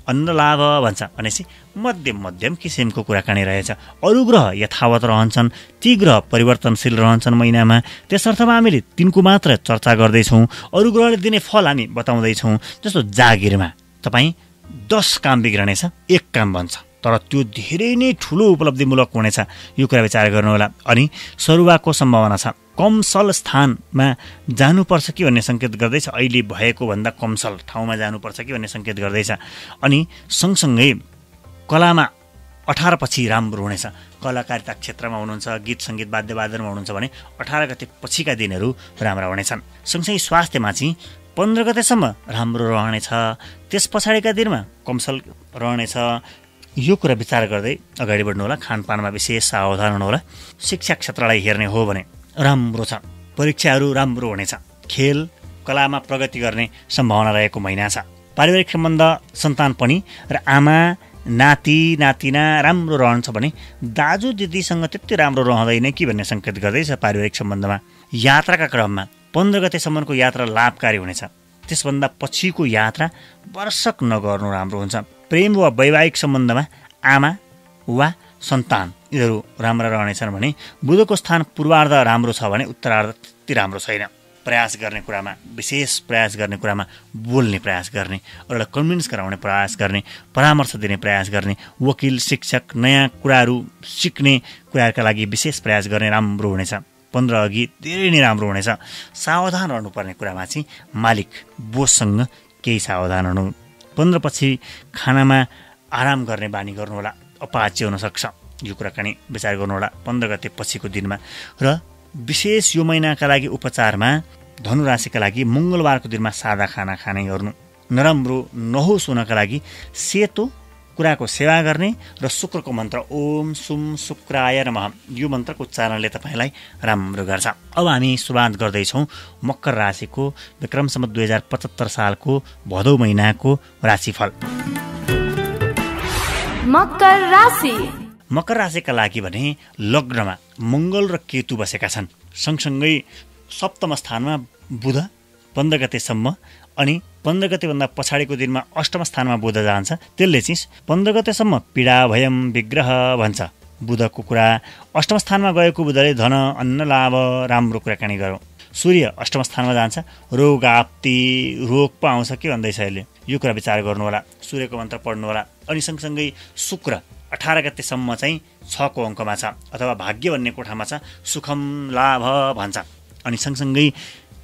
[SPEAKER 1] अन्न लाभ भन्छ। भनेपछि मध्यम किसिमको कुराकानी रहेछ। अरू ग्रह यथावत रहन्छन्, ती ग्रह परिवर्तनशील रहन्छन् महिनामा। त्यसर्थमा हामीले तिनको मात्र चर्चा गर्दैछौँ। अरू ग्रहले दिने फल हामी बताउँदैछौँ। जस्तो जागिरमा तपाईँ 10 काम बिग्रनेछ, 1 काम बन्छ, तर त्यो धेरै नै ठुलो उपलब्धिमूलक हुनेछ। यो कुरा विचार गर्नुहोला। अनि सरुवाको सम्भावना छ। कमसल स्थानमा जानुपर्छ कि भन्ने सङ्केत गर्दैछ। अहिले भएको भन्दा कमसल ठाउँमा जानुपर्छ कि भन्ने सङ्केत गर्दैछ। अनि सँगसँगै कलामा 18 पछि राम्रो हुनेछ। कलाकारिता क्षेत्रमा हुनुहुन्छ, गीत सङ्गीत वाद्यवादनमा हुनुहुन्छ भने 18 गते पछिका दिनहरू राम्रा हुनेछन्। सँगसँगै स्वास्थ्यमा चाहिँ 15 गतेसम्म राम्रो रहनेछ, त्यस पछाडिका दिनमा कमसल रहनेछ। यो कुरा विचार गर्दै अगाडि बढ्नु होला। खानपानमा विशेष सावधान हुनुहोला। शिक्षा क्षेत्रलाई हेर्ने हो भने राम्रो छ, परीक्षाहरू राम्रो हुनेछ। खेल कलामा प्रगति गर्ने सम्भावना रहेको महिना छ। पारिवारिक सम्बन्ध, सन्तान पनि र आमा नाति नातिना राम्रो रहन्छ भने दाजु दिदीसँग त्यति राम्रो रहँदैन कि भन्ने सङ्केत गर्दैछ पारिवारिक सम्बन्धमा। यात्राका क्रममा 15 गतेसम्मको यात्रा लाभकारी हुनेछ। त्यसभन्दा पछिको यात्रा वर्षक नगर्नु राम्रो हुन्छ। प्रेम वा वैवाहिक सम्बन्धमा आमा वा सन्तान यिनीहरू राम्रा रहनेछन् भने बुधको स्थान पूर्वार्ध राम्रो छ भने उत्तरार्ध त्यति राम्रो छैन। प्रयास गर्ने कुरामा, विशेष प्रयास गर्ने कुरामा बोल्ने प्रयास गर्ने, अरूलाई कन्भिन्स गराउने प्रयास गर्ने, परामर्श दिने प्रयास गर्ने, वकिल, शिक्षक, नयाँ कुराहरू सिक्ने कुराहरूका लागि विशेष प्रयास गर्ने राम्रो हुनेछ। 15 अघि धेरै नै राम्रो हुनेछ। सावधान रहनुपर्ने कुरामा चाहिँ मालिक बोससँग केही सावधान हुनु। 15 पछि खानामा आराम गर्ने बानी गर्नुहोला, अपाचे हुनसक्छ। यो कुराकानी विचार गर्नुहोला 15 गते पछिको दिनमा। र विशेष यो महिनाका लागि उपचारमा धनु राशिका लागि मङ्गलबारको दिनमा सादा खाना खाने गर्नु। नराम्रो नहोस् हुनका लागि सेतो कुराको सेवा गर्ने र शुक्रको मन्त्र ओम सुम शुक्राय नमः यो मन्त्रको उच्चारणले तपाईँलाई राम्रो गर्छ। अब हामी सुरुवात गर्दैछौँ मकर राशिको विक्रम सम्वत 2075 सालको भदौ महिनाको राशिफल।
[SPEAKER 2] मकर राशि
[SPEAKER 1] मकर राशिका लागि भने लग्नमा मङ्गल र केतु बसेका छन्। सँगसँगै सप्तम स्थानमा बुध 15 गतेसम्म अनि 15 गतेभन्दा पछाडिको दिनमा अष्टम स्थानमा बुध जान्छ। त्यसले चाहिँ 15 गतेसम्म पीडा भयम विग्रह भन्छ बुधको कुरा। अष्टम स्थानमा गएको बुधले धन अन्न लाभ राम्रो कुराकानी गरौँ। सूर्य अष्टम स्थानमा जान्छ, रोग आपत्ति रोग पो आउँछ के भन्दैछ यसले, यो कुरा विचार गर्नु होला, सूर्यको मन्त्र पढ्नु होला। अनि सँगसँगै शुक्र 18 गतेसम्म चाहिँ 6 को अङ्कमा छ अथवा भाग्य भन्ने कोठामा छ, सुखम लाभ भन्छ। अनि सँगसँगै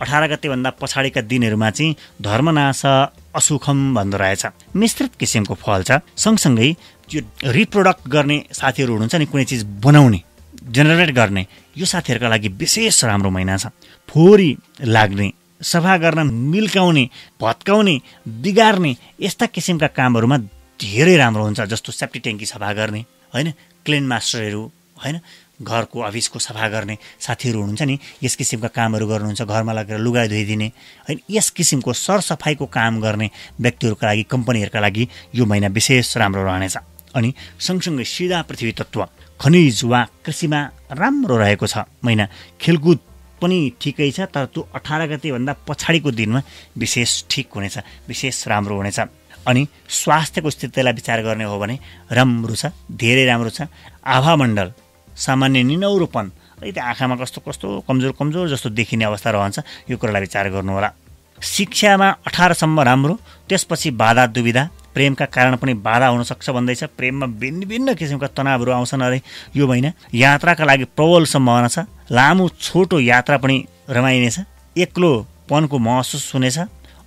[SPEAKER 1] 18 गतेभन्दा पछाडिका दिनहरूमा चाहिँ धर्मनाश असुखम भन्दो रहेछ, मिश्रित किसिमको फल छ। सँगसँगै यो रिप्रोडक्ट गर्ने साथीहरू हुनुहुन्छ नि, कुनै चिज बनाउने जेनेरेट गर्ने, यो साथीहरूका लागि विशेष राम्रो महिना छ। फोहोरी लाग्ने, सफा गर्न मिल्काउने, भत्काउने, बिगार्ने यस्ता किसिमका कामहरूमा धेरै राम्रो हुन्छ। जस्तो सेफ्टी ट्याङ्की सफा गर्ने होइन, क्लिन मास्टरहरू होइन, घरको अफिसको सफा गर्ने साथीहरू हुनुहुन्छ नि, यस किसिमका कामहरू गर्नुहुन्छ। घरमा लगेर लुगा धोइदिने होइन, यस किसिमको सरसफाइको काम गर्ने व्यक्तिहरूका लागि, कम्पनीहरूका लागि यो महिना विशेष राम्रो रहनेछ। अनि सँगसँगै सिधा पृथ्वी तत्त्व खनिज वा कृषिमा राम्रो रहेको छ महिना। खेलकुद पनि ठिकै छ, तर त्यो 18 गतेभन्दा पछाडिको दिनमा विशेष ठिक हुनेछ, विशेष राम्रो हुनेछ। अनि स्वास्थ्यको स्थितिलाई विचार गर्ने हो भने राम्रो छ, धेरै राम्रो छ। आभामण्डल सामान्य निनौरोपन, अलिकति आँखामा कस्तो कस्तो कमजोर कमजोर जस्तो देखिने अवस्था रहन्छ, यो कुरालाई विचार गर्नु होला। शिक्षामा 18 सम्म राम्रो, त्यसपछि बाधा दुविधा, प्रेमका कारण पनि बाधा हुनसक्छ भन्दैछ। प्रेममा भिन्न भिन्न किसिमका तनावहरू आउँछन् अरे यो महिना। यात्राका लागि प्रबल सम्भावना छ, लामो छोटो यात्रा पनि रमाइनेछ, एक्लोपनको महसुस हुनेछ।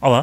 [SPEAKER 1] अब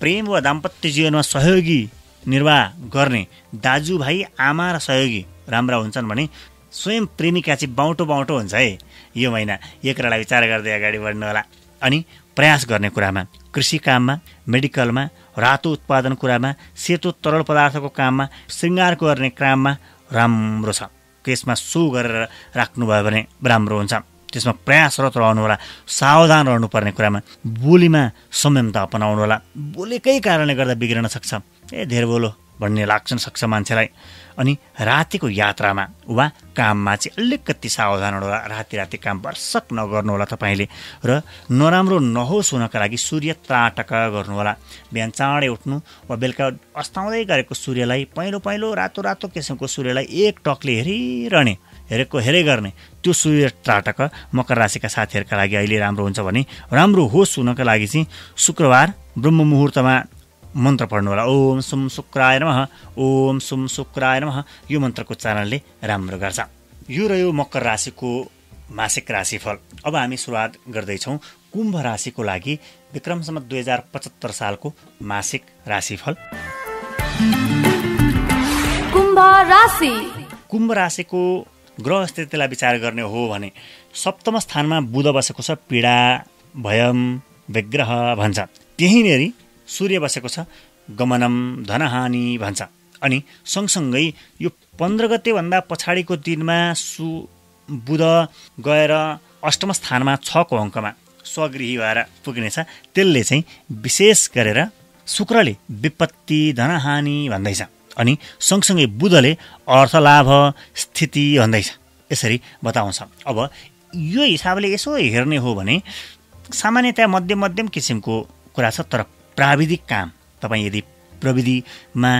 [SPEAKER 1] प्रेम वा दाम्पत्य जीवनमा सहयोगी निर्वाह गर्ने दाजुभाइ आमा र सहयोगी राम्रा हुन्छन् भने स्वयं प्रेमिका चाहिँ बाउटो बाउटो हुन्छ है यो महिना। यो कुरालाई विचार गर्दै अगाडि बढ्नु होला। अनि प्रयास गर्ने कुरामा, कृषि काममा, मेडिकलमा, रातो उत्पादन कुरामा, सेतो तरल पदार्थको काममा, श्रृङ्गार गर्ने काममा राम्रो छ। केसमा सो गरेर राख्नुभयो भने राम्रो हुन्छ, त्यसमा प्रयासरत रहनु होला। सावधान रहनुपर्ने कुरामा बोलीमा संयमता अपनाउनु होला। बोलेकै कारणले गर्दा बिग्रन सक्छ, धेर बोलो भन्ने लाग्छ सक्छ मान्छेलाई। अनि रातिको यात्रामा वा काममा चाहिँ अलिकति सावधान हुनु होला। राति काम वर्षक नगर्नु होला तपाईँले। र नराम्रो नहोस् हुनका लागि सूर्य त्राटक गर्नु होला। बिहान चाँडै उठ्नु वा बेलुका अस्ताउँदै गरेको सूर्यलाई, पहिलो पहिलो रातो रातो किसिमको सूर्यलाई एक टकले हेरै गर्ने त्यो सूर्य त्राटक मकर राशिका साथीहरूका लागि अहिले राम्रो हुन्छ भने राम्रो होस् हुनका लागि चाहिँ शुक्रबार ब्रह्म मुहुर्तमा मन्त्र पढ्नु होला। ओम सुम शुक्राय नमः, ओम सुम शुक्राय नमः, यो मन्त्रको उच्चारणले राम्रो गर्छ। यो रह्यो मकर राशिको मासिक राशिफल। अब हामी सुरुवात गर्दैछौँ कुम्भ राशिको लागि विक्रम सम्वत 2075 सालको मासिक राशिफल। कुम्भ राशिको ग्रह स्थितिलाई विचार गर्ने हो भने सप्तम स्थानमा बुध बसेको छ, पीडा भयम विग्रह भन्छ। त्यहीँनेरि सूर्य बसेको छ, गमनम धनहानि भन्छ। अनि सँगसँगै यो 15 गतेभन्दा पछाडिको दिनमा बुध गएर अष्टम स्थानमा 6 को अङ्कमा स्वगृही भएर पुग्नेछ। त्यसले चाहिँ विशेष गरेर शुक्रले विपत्ति धनहानि भन्दैछ। अनि सँगसँगै बुधले अर्थलाभ स्थिति भन्दैछ, यसरी बताउँछ। अब यो हिसाबले यसो हेर्ने हो भने सामान्यतया मध्यम किसिमको कुरा छ, तर प्राविधिक काम तपाईँ यदि प्रविधिमा,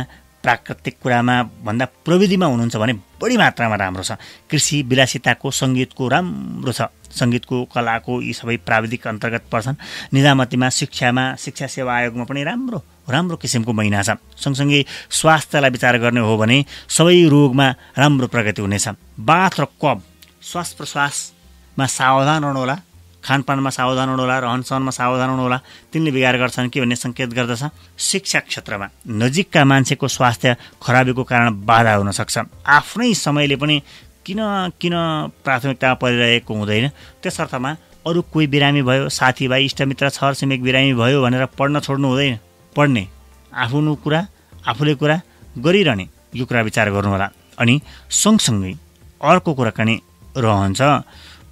[SPEAKER 1] प्राकृतिक कुरामा भन्दा प्रविधिमा हुनुहुन्छ भने बढी मात्रामा राम्रो छ। कृषि विलासिताको, सङ्गीतको राम्रो छ, सङ्गीतको कलाको यी सबै प्राविधिक अन्तर्गत पर्छन्। निजामतीमा, शिक्षामा, शिक्षा सेवा आयोगमा पनि राम्रो किसिमको महिना छ। सँगसँगै स्वास्थ्यलाई विचार गर्ने हो भने सबै रोगमा राम्रो प्रगति हुनेछ। बाथ र कफ, श्वास प्रश्वासमा सावधान रहनु होला, खानपानमा सावधान हुनु होला, रहनसहनमा सावधान हुनु होला, तिनले बिगार गर्छन् कि भन्ने सङ्केत गर्दछ। शिक्षा क्षेत्रमा नजिकका मान्छेको स्वास्थ्य खराबीको कारण बाधा हुन सक्छ। आफ्नै समयले पनि किन प्राथमिकता परिरहेको हुँदैन, त्यसर्थमा अरू कोही बिरामी भयो, साथीभाइ इष्टमित्र छरछिमेक बिरामी भयो भनेर पढ्न छोड्नु हुँदैन। पढ्ने, आफूले कुरा गरिरहने, यो कुरा विचार गर्नु होला। अनि सँगसँगै अर्को कुराकानी रहन्छ,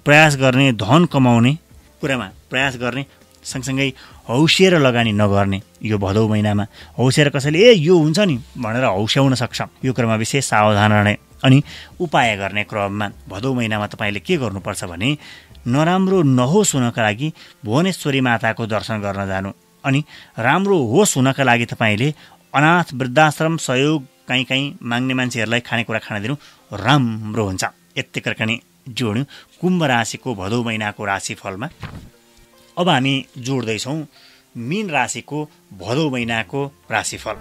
[SPEAKER 1] प्रयास गर्ने, धन कमाउने कुरामा प्रयास गर्ने, सँगसँगै हौसिएर लगानी नगर्ने यो भदौ महिनामा हौसिएर कसैले यो हुन्छ नि भनेर हौस्याउन सक्छ। यो क्रममा विशेष सावधान रहने अनि उपाय गर्ने क्रममा भदौ महिनामा तपाईँले के गर्नुपर्छ भने नराम्रो नहोस् हुनका लागि भुवनेश्वरी माताको दर्शन गर्न जानु अनि राम्रो होस् हुनका लागि तपाईँले अनाथ वृद्धाश्रम सहयोग कहीँ माग्ने मान्छेहरूलाई खानेकुरा खान दिनु राम्रो हुन्छ। यति करकनी जोड्यौँ कुम्भ राशिको भदौ महिनाको राशिफलमा। अब हामी जोड्दैछौँ मीन राशिको भदौ महिनाको राशिफल।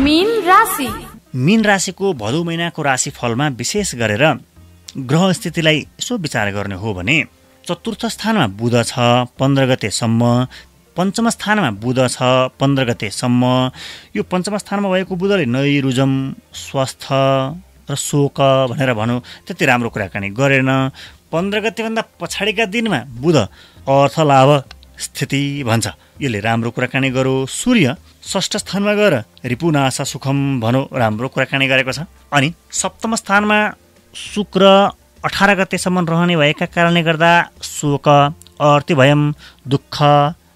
[SPEAKER 1] मीन राशिको भदौ महिनाको राशिफलमा विशेष गरेर ग्रह स्थितिलाई यसो विचार गर्ने हो भने चतुर्थ स्थानमा बुध छ 15 गतेसम्म, पञ्चम स्थानमा बुध छ 15 गतेसम्म। यो पञ्चम स्थानमा भएको बुधले नैरुजम, स्वास्थ्य र शोक भनेर भनौँ त्यति राम्रो कुराकानी गरेन। 15 गतेभन्दा पछाडिका दिनमा बुध अर्थ लाभ स्थिति भन्छ, यसले राम्रो कुराकानी गरो। सूर्य षष्ठ स्थानमा गएर रिपुनाश सुखम भनौँ राम्रो कुराकानी गरेको छ। अनि सप्तम स्थानमा शुक्र 18 गतेसम्म रहने भएका कारणले गर्दा शोक, अर्तिभयम, दुःख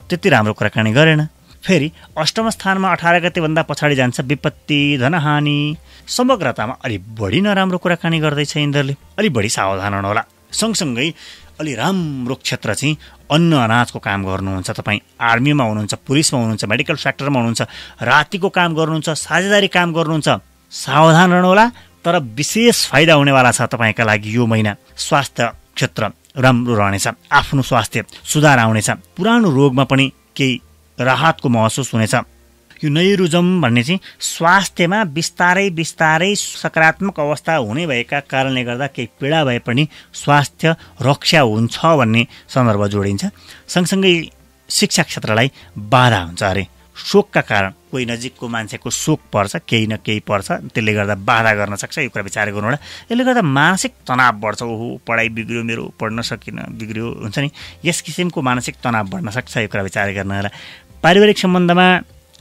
[SPEAKER 1] त्यति राम्रो कुराकानी गरेन। फेरि अष्टम स्थानमा 18 गतेभन्दा पछाडि जान्छ विपत्ति, धनहानि। समग्रतामा अलि बढी नराम्रो कुराकानी गर्दैछ इन्द्रले, अलि बढी सावधान हुनुहोला। सँगसँगै अलि राम्रो क्षेत्र चाहिँ अन्न अनाजको काम गर्नुहुन्छ तपाईँ, आर्मीमा हुनुहुन्छ, पुलिसमा हुनुहुन्छ, मेडिकल सेक्टरमा हुनुहुन्छ, रातिको काम गर्नुहुन्छ, साझेदारी काम गर्नुहुन्छ, सावधान रहनुहोला। तर विशेष फाइदा हुनेवाला छ तपाईँका लागि यो महिना। स्वास्थ्य क्षेत्र राम्रो रहनेछ, आफ्नो स्वास्थ्य सुधार आउनेछ, पुरानो रोगमा पनि केही राहतको महसुस हुनेछ। यो नैरुजम भन्ने चाहिँ स्वास्थ्यमा बिस्तारै बिस्तारै सकारात्मक अवस्था हुने भएका कारणले गर्दा केही पीडा भए पनि स्वास्थ्य रक्षा हुन्छ भन्ने सन्दर्भ जोडिन्छ। सँगसँगै शिक्षा क्षेत्रलाई बाधा हुन्छ अरे, शोकका कारण कोही नजिकको मान्छेको शोक पर्छ, केही न केही पर्छ, त्यसले गर्दा बाधा गर्न सक्छ। यो कुरा विचार गर्नु होला। यसले गर्दा मानसिक तनाव बढ्छ, ओहो पढाइ बिग्रियो मेरो, पढ्न सकिनँ, बिग्रियो हुन्छ नि, यस किसिमको मानसिक तनाव बढ्न सक्छ। यो कुरा विचार गर्न होला। पारिवारिक सम्बन्धमा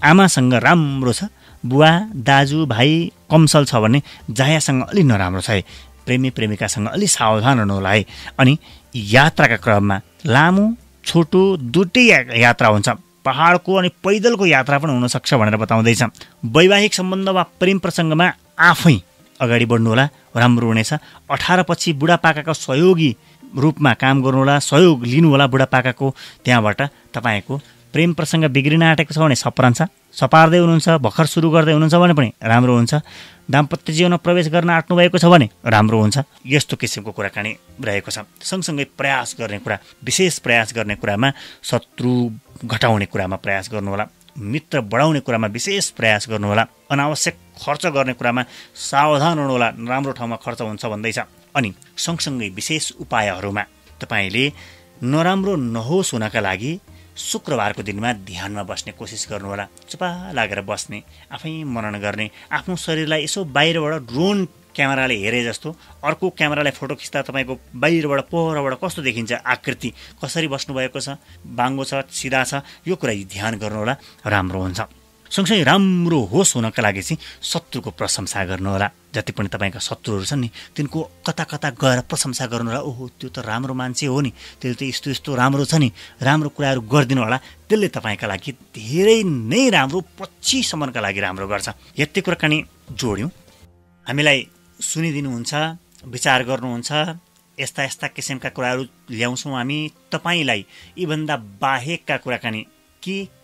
[SPEAKER 1] आमासँग राम्रो छ, बुवा दाजु भाइ कमसल छ भने जायासँग अलि नराम्रो छ है। प्रेमी प्रेमिकासँग अलि सावधान हुनुहोला है। अनि यात्राका क्रममा लामो छोटो दुईटै यात्रा हुन्छ, पहाडको अनि पैदलको यात्रा पनि हुनसक्छ भनेर बताउँदैछ। वैवाहिक सम्बन्ध वा प्रेम प्रसङ्गमा आफै अगाडि बढ्नुहोला, राम्रो हुनेछ। 18 पछि बुढापाकाको सहयोगी रूपमा काम गर्नुहोला, सहयोग लिनुहोला बुढापाकाको। त्यहाँबाट तपाईँको प्रेम प्रसङ्ग बिग्रिन आँटेको छ भने सपार्दै हुनुहुन्छ, भर्खर सुरु गर्दै हुनुहुन्छ भने पनि राम्रो हुन्छ। दाम्पत्य जीवनमा प्रवेश गर्न आँट्नु भएको छ भने राम्रो हुन्छ। यस्तो किसिमको कुराकानी रहेको छ। सँगसँगै प्रयास गर्ने कुरा, विशेष प्रयास गर्ने कुरामा शत्रु घटाउने कुरामा प्रयास गर्नुहोला, मित्र बढाउने कुरामा विशेष प्रयास गर्नुहोला, अनावश्यक खर्च गर्ने कुरामा सावधान हुनुहोला, राम्रो ठाउँमा खर्च हुन्छ भन्दैछ। अनि सँगसँगै विशेष उपायहरूमा तपाईँले नराम्रो नहोस् हुनका लागि शुक्रबारको दिनमा ध्यानमा बस्ने कोसिस गर्नुहोला। चुपा लागेर बस्ने, आफै मनन गर्ने, आफ्नो शरीरलाई यसो बाहिरबाट ड्रोन क्यामेराले हेरे जस्तो अर्को क्यामेराले फोटो खिच्दा तपाईँको बाहिरबाट पोहरबाट कस्तो देखिन्छ, आकृति कसरी बस्नुभएको छ, बाङ्गो छ, सिधा छ, यो कुरा ध्यान गर्नुहोला, राम्रो हुन्छ। सँगसँगै राम्रो होस् हुनका लागि चाहिँ शत्रुको प्रशंसा गर्नुहोला। जति पनि तपाईँका शत्रुहरू छन् नि तिनको कता कता गएर प्रशंसा गर्नुहोला। ओहो त्यो त राम्रो मान्छे हो नि, त्यसले त यस्तो यस्तो राम्रो छ नि, राम्रो कुराहरू गरिदिनु होला। त्यसले तपाईँका लागि धेरै नै राम्रो पछिसम्मका लागि राम्रो गर्छ। यति कुराकानी जोड्यौँ। हामीलाई सुनिदिनुहुन्छ, विचार गर्नुहुन्छ, यस्ता यस्ता किसिमका कुराहरू ल्याउँछौँ हामी तपाईँलाई। यीभन्दा बाहेकका कुराकानी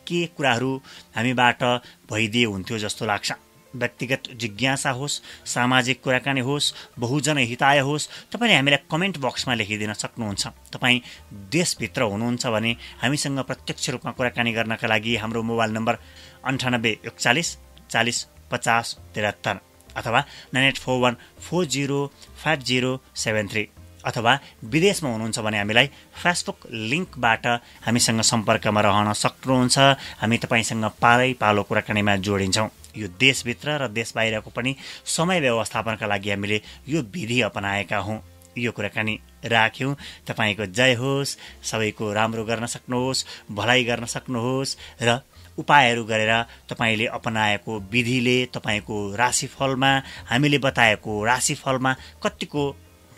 [SPEAKER 1] के कुराहरू हामीबाट भइदिए हुन्थ्यो जस्तो लाग्छ। व्यक्तिगत जिज्ञासा होस्, सामाजिक कुराकानी होस्, बहुजन हिताय होस्, तपाईँले हामीलाई कमेन्ट बक्समा लेखिदिन सक्नुहुन्छ। तपाईँ देशभित्र हुनुहुन्छ भने हामीसँग प्रत्यक्ष रूपमा कुराकानी गर्नका लागि हाम्रो मोबाइल नम्बर 98 41 40 50 73 अथवा 9841 40 5073 अथवा विदेशमा हुनुहुन्छ भने हामीलाई फेसबुक लिङ्कबाट हामीसँग सम्पर्कमा रहन सक्नुहुन्छ। हामी तपाईँसँग पालै पालो कुराकानीमा जोडिन्छौँ। यो देशभित्र र देश बाहिरको पनि समय व्यवस्थापनका लागि हामीले यो विधि अपनाएका हौँ। यो कुराकानी राख्यौँ। तपाईँको जय होस्, सबैको राम्रो गर्न सक्नुहोस्, भलाइ गर्न सक्नुहोस् र उपायहरू गरेर तपाईँले अपनाएको विधिले तपाईँको राशिफलमा, हामीले बताएको राशिफलमा कतिको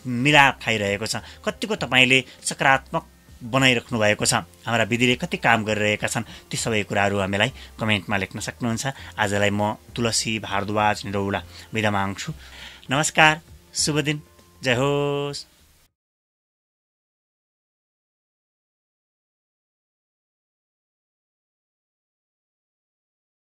[SPEAKER 1] मिलाप खाइरहेको छ, कतिको तपाईँले सकारात्मक बनाइराख्नु भएको छ, हाम्रा विधिले कति काम गरिरहेका छन्, ती सबै कुराहरू हामीलाई कमेन्टमा लेख्न सक्नुहुन्छ। आजलाई म तुलसी भारद्वाज निरौला बिदा माग्छु। नमस्कार, शुभ दिन, जय होस्।